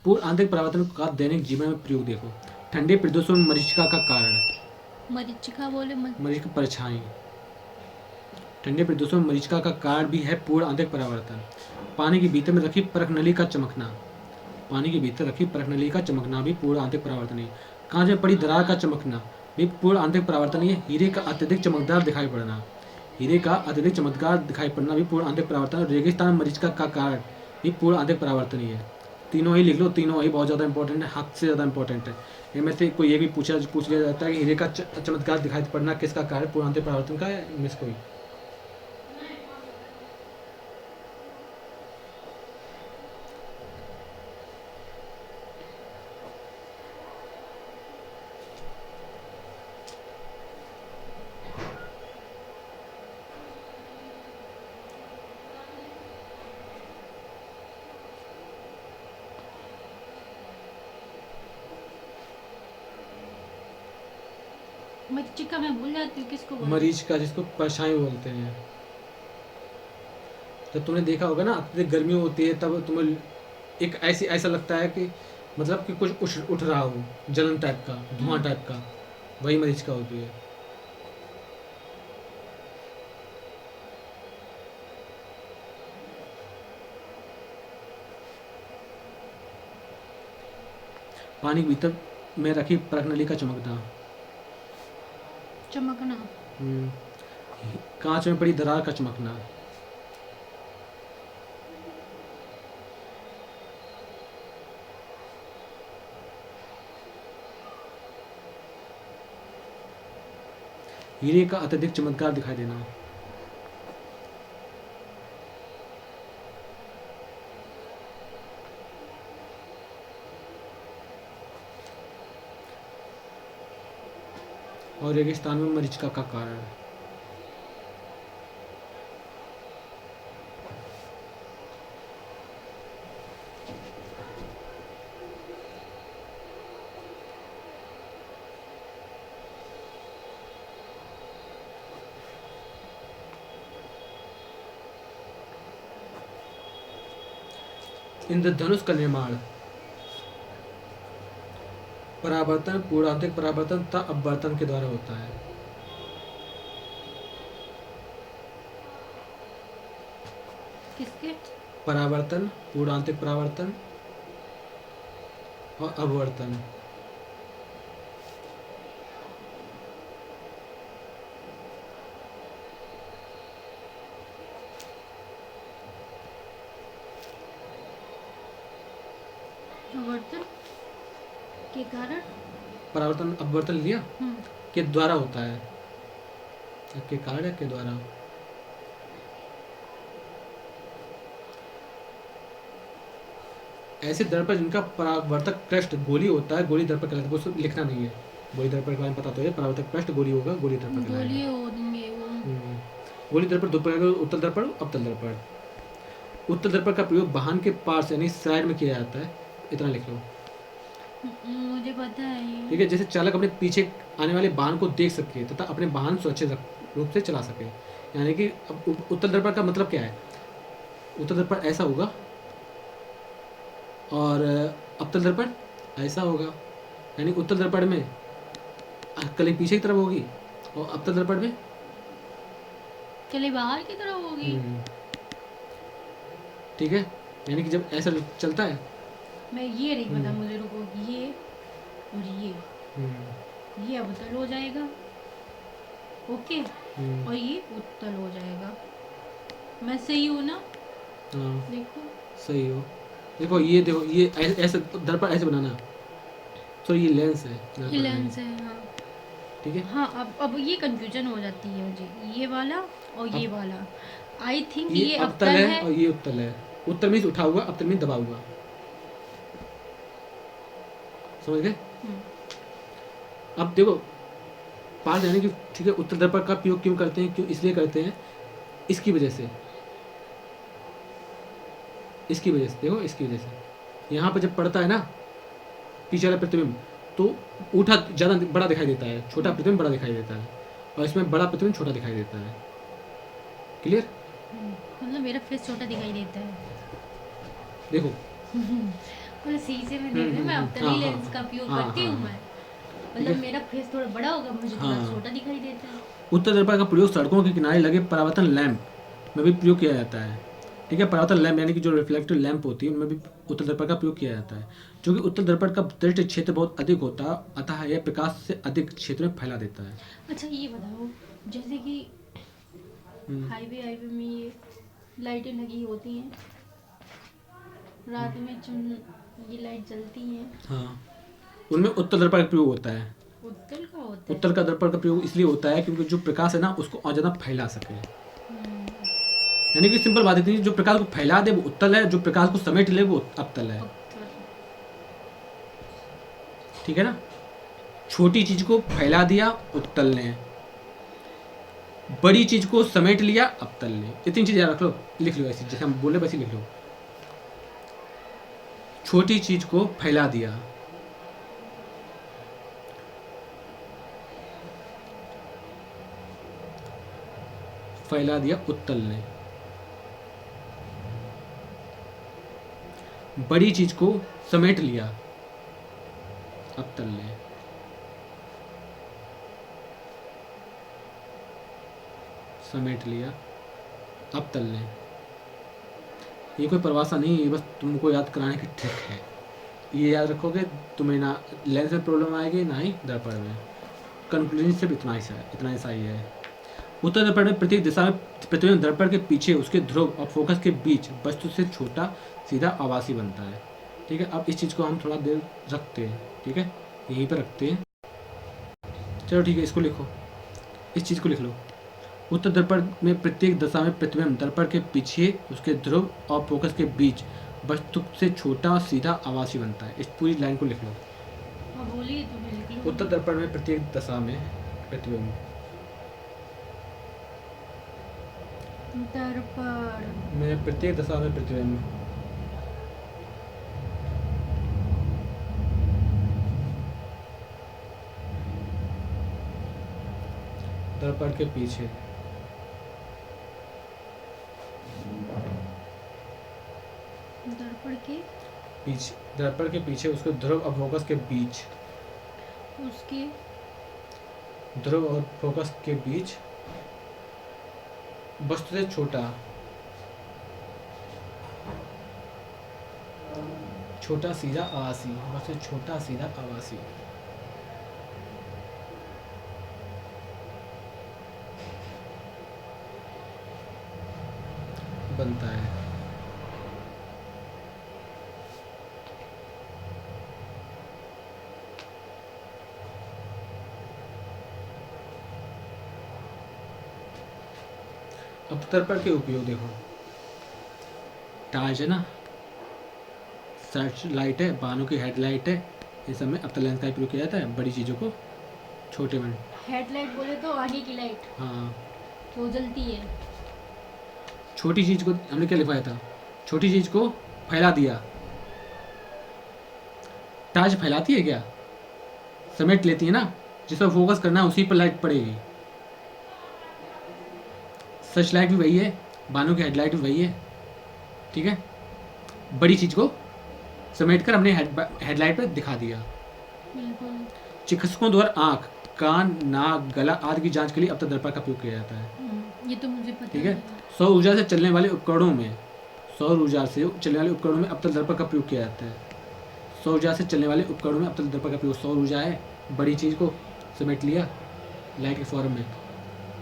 [SPEAKER 1] पूर्ण आंतरिक परावर्तन का दैनिक जीवन में प्रयोग देखो। ठंडे प्रदेशों में मरीचिका का कारण,
[SPEAKER 2] मरीचिका बोले
[SPEAKER 1] मरीचिका परछाई। ठंडे प्रदेशों में मरीचिका का कारण भी है पूर्ण आंतरिक परावर्तन। पानी के भीतर में रखी परख नली का चमकना, पानी के भीतर रखी परख नली का चमकना भी पूर्ण आंतरिक परावर्तन है। कांच में पड़ी दरार का चमकना भी पूर्ण आंतरिक परावर्तन है। हीरे का अत्यधिक चमकदार दिखाई पड़ना, हीरे का अत्यधिक चमकदार दिखाई पड़ना भी पूर्ण आंतरिक परावर्तन है। रेगिस्तान में मरीचिका का कारण भी पूर्ण आंतरिक परावर्तन ही है। तीनों ही लिख लो, तीनों ही बहुत ज़्यादा इंपॉर्टेंट है, हद से ज़्यादा इंपॉर्टेंट है। इनमें से कोई ये भी पूछ लिया जाता है कि हीरे का चमत्कार दिखाई पड़ना किसका कार्य पूर्ण आंतरिक परावर्तन का है, इनमें से कोई।
[SPEAKER 2] मरीचिका मैं भूल जाती हूँ किसको बोलते हैं।
[SPEAKER 1] मरीच का, जिसको परछाई बोलते हैं। जब तुमने देखा होगा ना अत्यधिक गर्मी होती है तब तुम्हें एक ऐसा लगता है कि मतलब कि कुछ उठ रहा हो, जलन टाइप का, धुआं टाइप का, वही मरीचिका होती है। पानी के भीतर में रखी परख नली का चमकना,
[SPEAKER 2] चमकना।
[SPEAKER 1] कांच में पड़ी दरार का चमकना, हीरे का अत्यधिक चमत्कार दिखाई देना, और रेगिस्तान में मरीचिका का कारण। इंद्रधनुष का निर्माण परावर्तन, पूर्णांतरिक परावर्तन तथा अपवर्तन के द्वारा होता है।
[SPEAKER 2] किसके?
[SPEAKER 1] परावर्तन, पूर्णांतरिक परावर्तन और अपवर्तन।
[SPEAKER 2] अपवर्तन के कारण,
[SPEAKER 1] परावर्तन अपवर्तन लिया के द्वारा होता है, के कारण है के द्वारा। ऐसे दर्पण जिनका परावर्तक पृष्ठ गोली होता है, गोली दर्पण कहलाता है। उसको लिखना नहीं है, गोली दर्पण के बारे में पता तो है, परावर्तक पृष्ठ गोली होगा, गोली दर्पण कहलाएगा।
[SPEAKER 2] गोली होंगे वो।
[SPEAKER 1] गोली दर्पण दो प्रकार के, उत्तल दर्पण, अवतल दर्पण। उत्तल दर्पण का प्रयोग वाहन के पार्श्व यानी साइड में किया जाता है, इतना लिख लो।
[SPEAKER 2] मुझे पता है ये।
[SPEAKER 1] ठीक है, जैसे चालक अपने पीछे आने वाले वाहन को देख सके तथा अपने वाहन सुरक्षित रूप से चला सके। यानी कि उत्तल दर्पण का मतलब क्या है? उत्तल दर्पण ऐसा होगा और अवतल दर्पण ऐसा होगा। यानी उत्तल दर्पण में कली पीछे की तरफ होगी और अवतल दर्पण में
[SPEAKER 2] चले बाहर की तरफ होगी।
[SPEAKER 1] ठीक है, यानी कि जब ऐसा चलता है,
[SPEAKER 2] मैं ये नहीं पता मुझे, रुको, ये और ये अवतल हो जाएगा, ओके, और ये उत्तल हो जाएगा। मैं सही हूँ ना?
[SPEAKER 1] हाँ
[SPEAKER 2] देखो
[SPEAKER 1] सही हो। देखो ये, देखो ये ऐसे दर्पण ऐसे बनाना, तो ये लेंस है,
[SPEAKER 2] ये लेंस है। हाँ
[SPEAKER 1] ठीक है।
[SPEAKER 2] हाँ, अब ये कंफ्यूजन हो जाती है मुझे, ये वाला और ये वाला। आई थिंक
[SPEAKER 1] ये
[SPEAKER 2] ये
[SPEAKER 1] अवतल है और ये उत्तल है। उत्तल में उठा हुआ, अवतल में दबा हुआ, समझ गए? अब देखो पास यानी कि ठीक है, उत्तर दर्पण का प्रयोग क्यों करते हैं, क्यों इसलिए करते हैं, इसकी वजह से, इसकी वजह से, देखो इसकी वजह से यहाँ पर जब पड़ता है ना पीछे वाला प्रतिबिंब, तो ऊठा ज़्यादा बड़ा दिखाई देता है, छोटा प्रतिबिंब बड़ा दिखाई देता है, और इसमें बड़ा प्रतिबिंब छोटा दिखाई देता है। क्लियर?
[SPEAKER 2] मतलब मेरा फेस छोटा दिखाई देता है।
[SPEAKER 1] देखो
[SPEAKER 2] मतलब शीशे में देखने में अवतली
[SPEAKER 1] हाँ,
[SPEAKER 2] लेंस का उपयोग
[SPEAKER 1] हाँ,
[SPEAKER 2] करती हूँ
[SPEAKER 1] हाँ,
[SPEAKER 2] मैं। मतलब मेरा फेस थोड़ा बड़ा होगा, मुझे थोड़ा
[SPEAKER 1] हाँ।
[SPEAKER 2] छोटा दिखाई देता है।
[SPEAKER 1] उत्तर दर्पण का प्रयोग सड़कों के किनारे लगे परावर्तन लैंप में भी प्रयोग किया जाता है। ठीक है, परावर्तन लैंप यानी कि जो रिफ्लेक्टिव लैंप होती है उनमें भी उत्तर दर्पण का प्रयोग किया जाता है। क्योंकि उत्तर दर्पण का दृष्टि क्षेत्र बहुत अधिक होता है, अतः यह प्रकाश से अधिक क्षेत्र में फैला देता है।
[SPEAKER 2] अच्छा ये बताओ, जैसे कि हाईवे में ये लाइटें लगी होती हैं, रात में ये लाइट जलती हैं,
[SPEAKER 1] हाँ, उनमें उत्तर दर्पण का प्रयोग होता है।
[SPEAKER 2] उत्तल का होता है।
[SPEAKER 1] उत्तर का दर्पण का प्रयोग इसलिए होता है क्योंकि जो प्रकाश है ना उसको और ज़्यादा फैला सके। यानी कि सिंपल बात है, जो प्रकाश को फैला दे वो उत्तल है, जो प्रकाश को समेट ले वो अवतल है।
[SPEAKER 2] उत्तल।
[SPEAKER 1] ठीक है ना, छोटी चीज को फैला दिया उत्तल ने, बड़ी चीज को समेट लिया अवतल ने। ये तीन चीज याद रख लो, लिख लो ऐसी, जैसे हम बोले वैसे लिख लो। छोटी चीज को फैला दिया, फैला दिया उत्तल ने, बड़ी चीज को समेट लिया अवतल ने। समेट लिया अवतल ने। ये कोई परिभाषा नहीं है, बस तुमको याद कराने की ट्रिक है। ये याद रखोगे तुम्हें ना लेंस में प्रॉब्लम आएगी ना ही दर्पण में। कंक्लूजन सिर्फ इतना ही सा ही है। उत्तर दर्पण में प्रत्येक दिशा में प्रतिबिंब दर्पण के पीछे उसके ध्रुव और फोकस के बीच वस्तु से छोटा सीधा आभासी बनता है। ठीक है, अब इस चीज़ को हम थोड़ा देर रखते हैं। ठीक है, यहीं पर रखते हैं। चलो ठीक है, इसको लिखो, इस चीज़ को लिख लो। उत्तर दर्पण में प्रत्येक दशा में प्रतिबिंब दर्पण के पीछे उसके ध्रुव और फोकस के बीच वस्तु से छोटा और सीधा आभासी बनता है। इस पूरी लाइन को लिख लो।
[SPEAKER 2] हाँ बोलिए, तुम्हें लिख लो।
[SPEAKER 1] उत्तर दर्पण में प्रत्येक दशा में प्रतिबिंब
[SPEAKER 2] दर्पण
[SPEAKER 1] में प्रत्येक दशा में प्रतिबिंब दर्पण के पीछे दर्पण के पीछे उसके ध्रुव और फोकस के बीच
[SPEAKER 2] उसके
[SPEAKER 1] ध्रुव और फोकस के बीच वस्तु से छोटा सीधा आभासी, वस्तु से छोटा सीधा आभासी बनता है। अब दर्पण के उपयोग देखो, टार्च है ना, सर्च लाइट है, वाहनों की हेडलाइट है, ये सब में अवतल लेंस का उपयोग किया जाता है। बड़ी चीज़ों को छोटे में,
[SPEAKER 2] हेडलाइट बोले तो आगे की लाइट
[SPEAKER 1] हाँ,
[SPEAKER 2] तो जलती है।
[SPEAKER 1] छोटी चीज़ को हमने क्या लिखवाया था, छोटी चीज़ को फैला दिया। टार्च फैलाती है क्या, समेट लेती है ना, जिस पर फोकस करना है उसी पर लाइट पड़ेगी। सर्च लाइट भी वही है, वाहनों की हेडलाइट भी वही है। ठीक है, बड़ी चीज़ को समेट कर हमने हेडलाइट पर दिखा दिया।
[SPEAKER 2] बिल्कुल।
[SPEAKER 1] चिकित्सकों द्वारा आँख, कान, नाक, गला आदि की जांच के लिए अवतल दर्पण का उपयोग किया जाता है।
[SPEAKER 2] ये तो मुझे पता
[SPEAKER 1] ठीक है, सौर ऊर्जा से चलने वाले उपकरणों में अवतल दर्पण का प्रयोग किया जाता है। सौर ऊर्जा से चलने वाले उपकरणों में अवतल दर्पण का प्रयोग, सौर ऊर्जा है, बड़ी चीज़ को समेट लिया, लाइट के फॉर्म में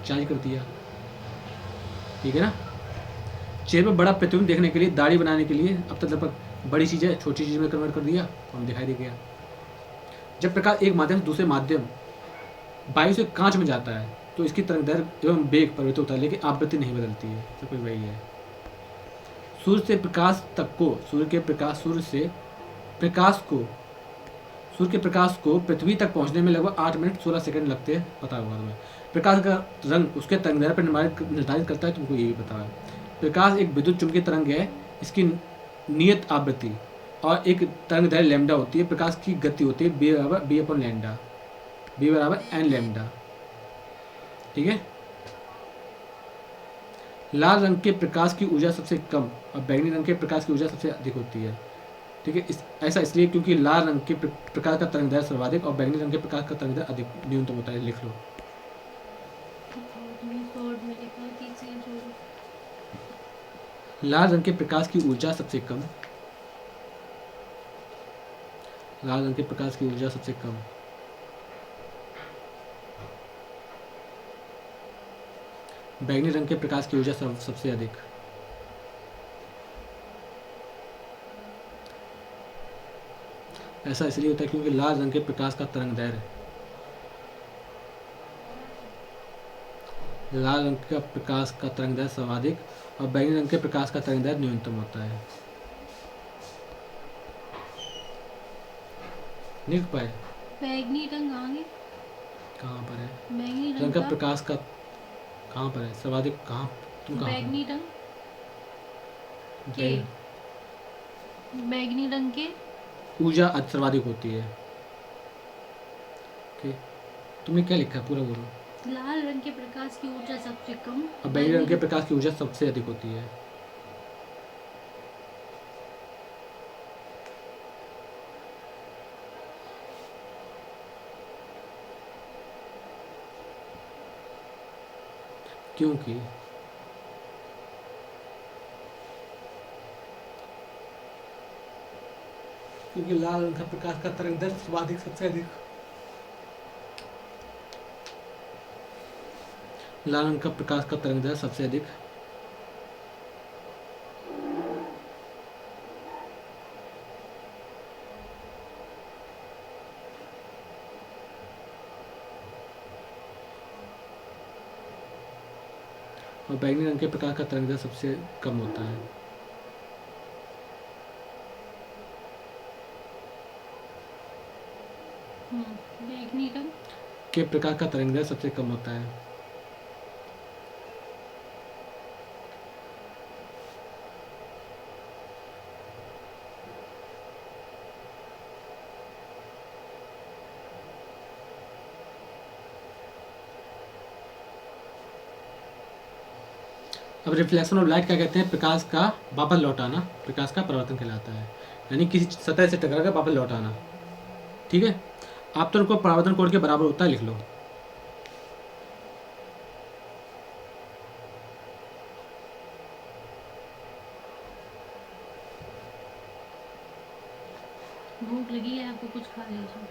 [SPEAKER 1] चार्ज कर दिया। ठीक है ना, चेहरे पर बड़ा प्रतिबिंब देखने के लिए, दाढ़ी बनाने के लिए अवतल दर्पण बड़ी चीज़ है, छोटी चीज़ में कन्वर्ट कर दिया और हमें दिखाई दे गया। जब प्रकाश एक माध्यम से दूसरे माध्यम वायु से कांच में जाता है तो इसकी तरंगदैर्घ्य एवं वेग परिवर्तित होता है, लेकिन आवृत्ति नहीं बदलती है। तो कोई वही है। सूर्य से प्रकाश को सूर्य के प्रकाश को पृथ्वी तक पहुंचने में लगभग 8 मिनट 16 सेकंड लगते हैं, पता होगा तुम्हें। प्रकाश का रंग उसके तरंगदैर्घ्य पर निर्धारित करता है, तुमको ये भी पता है। प्रकाश एक विद्युत चुंबकीय तरंग है, इसकी नियत आवृत्ति और एक तरंगदैर्घ्य लैम्डा होती है। प्रकाश की गति होती है बी बराबर बी अपॉन लैम्डा, बी बराबर एन लैम्डा, ठीक है। लाल रंग के प्रकाश की ऊर्जा सबसे कम और बैंगनी रंग के प्रकाश की ऊर्जा सबसे अधिक होती है, ठीक है। ऐसा इसलिए क्योंकि लाल रंग के प्रकाश का तरंगदैर्घ्य सर्वाधिक और बैंगनी रंग के प्रकाश का तरंगदैर्घ्य अधिक न्यूनतम होता है। लिख लो। लाल रंग के प्रकाश की ऊर्जा सबसे कम, लाल रंग के प्रकाश की ऊर्जा सबसे कम, बैंगनी रंग के प्रकाश की ऊर्जा सबसे अधिक। ऐसा इसलिए होता है क्योंकि लाल रंग के प्रकाश का तरंगदैर्घ्य, लाल रंग का प्रकाश का तरंगदैर्घ्य सर्वाधिक और बैंगनी रंग के प्रकाश का तरंगदैर्घ्य न्यूनतम होता है। लिख पाए?
[SPEAKER 2] बैगनी रंग आगे
[SPEAKER 1] कहाँ पर है?
[SPEAKER 2] बैगनी
[SPEAKER 1] रंग का प्रकाश का कहाँ पर है सर्वाधिक? कहाँ तुम कहाँ?
[SPEAKER 2] बैगनी रंग के बैगनी रंग के
[SPEAKER 1] ऊर्जा सर्वाधिक होती है। ठीक, तुमने क्या लिखा है पूरा बोलो।
[SPEAKER 2] लाल रंग के प्रकाश की ऊर्जा सबसे कम
[SPEAKER 1] और बैंगनी रंग के प्रकाश की ऊर्जा सबसे अधिक होती है। क्योंकि लाल रंग का प्रकाश का तरंगदैर्घ्य सर्वाधिक सबसे अधिक, लाल रंग का प्रकाश का तरंगदैर्घ्य सबसे अधिक और बैंगनी रंग के प्रकाश का तरंगदैर्घ्य सबसे कम होता है।
[SPEAKER 2] बैगनी रंग
[SPEAKER 1] के प्रकाश का तरंगदैर्घ्य सबसे कम होता है। अब रिफ्लेक्शन ऑफ लाइट क्या कहते हैं? प्रकाश का वापस लौटाना प्रकाश का परावर्तन कहलाता है, यानी किसी सतह से टकरा कर वापस लौटाना, ठीक है। आपतन को परावर्तन कोण के बराबर होता है, लिख लो।
[SPEAKER 2] भूख लगी है आपको, कुछ खा लीजिए।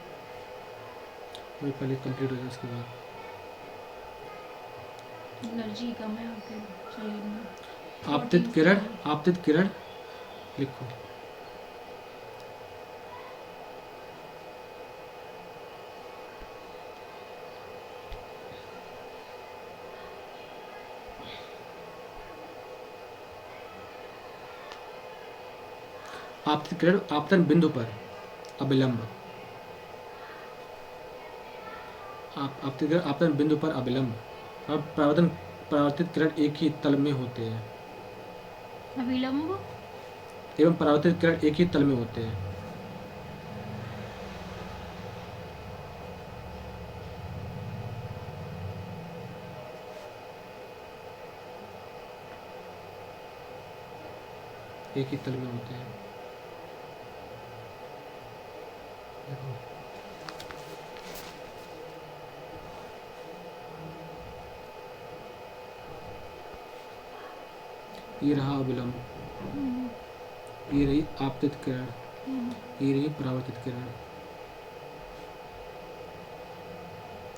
[SPEAKER 1] वही पहले कंप्लीट हो जाए उसके बाद।
[SPEAKER 2] एनर्जी कम है आपके शरीर में।
[SPEAKER 1] आपतित किरण, आपतित किरण लिखो। आपतित किरण आपतन बिंदु पर अभिलंब, आपतित किरण आपतन बिंदु पर अभिलंब और परावर्तित किरण एक ही तल में होते हैं।
[SPEAKER 2] अभिलंब
[SPEAKER 1] एवं परावर्तित किरण एक ही तल में होते हैं। एक ही तल में होते हैं। देखो ये रहा अभिलंब, ये रही आपतित किरण, ये रही परावर्तित किरण,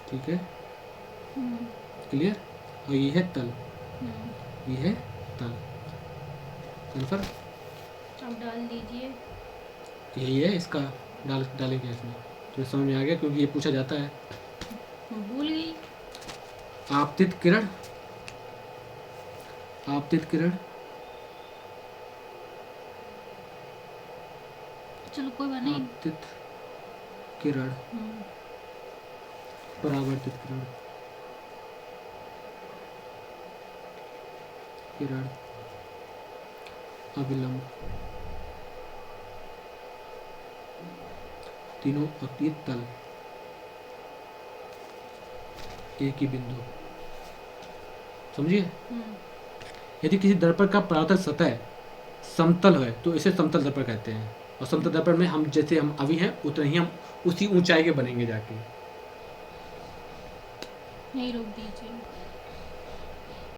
[SPEAKER 1] ठीक है, क्लियर। और ये है तल, ये है तल, तल पर
[SPEAKER 2] अब डाल दीजिए।
[SPEAKER 1] यही है, इसका डालेंगे इसमें, तो समझ में आ गया क्योंकि ये पूछा जाता है।
[SPEAKER 2] भूल गई।
[SPEAKER 1] आपतित किरण, आपतित किरण,
[SPEAKER 2] चलो कोई बात नहीं।
[SPEAKER 1] आपतित किरण, परावर्तित किरण, किरण, अविलंब, तीनों और ये तल एक ही बिंदु, समझिए। यदि किसी दर्पण का परावर्तक सतह समतल है तो इसे समतल दर्पण कहते हैं, और समतल दर्पण में हम जैसे हम अभी हैं उतने ही हम उसी ऊंचाई के बनेंगे जाके।
[SPEAKER 2] नहीं, रोक दीजिए।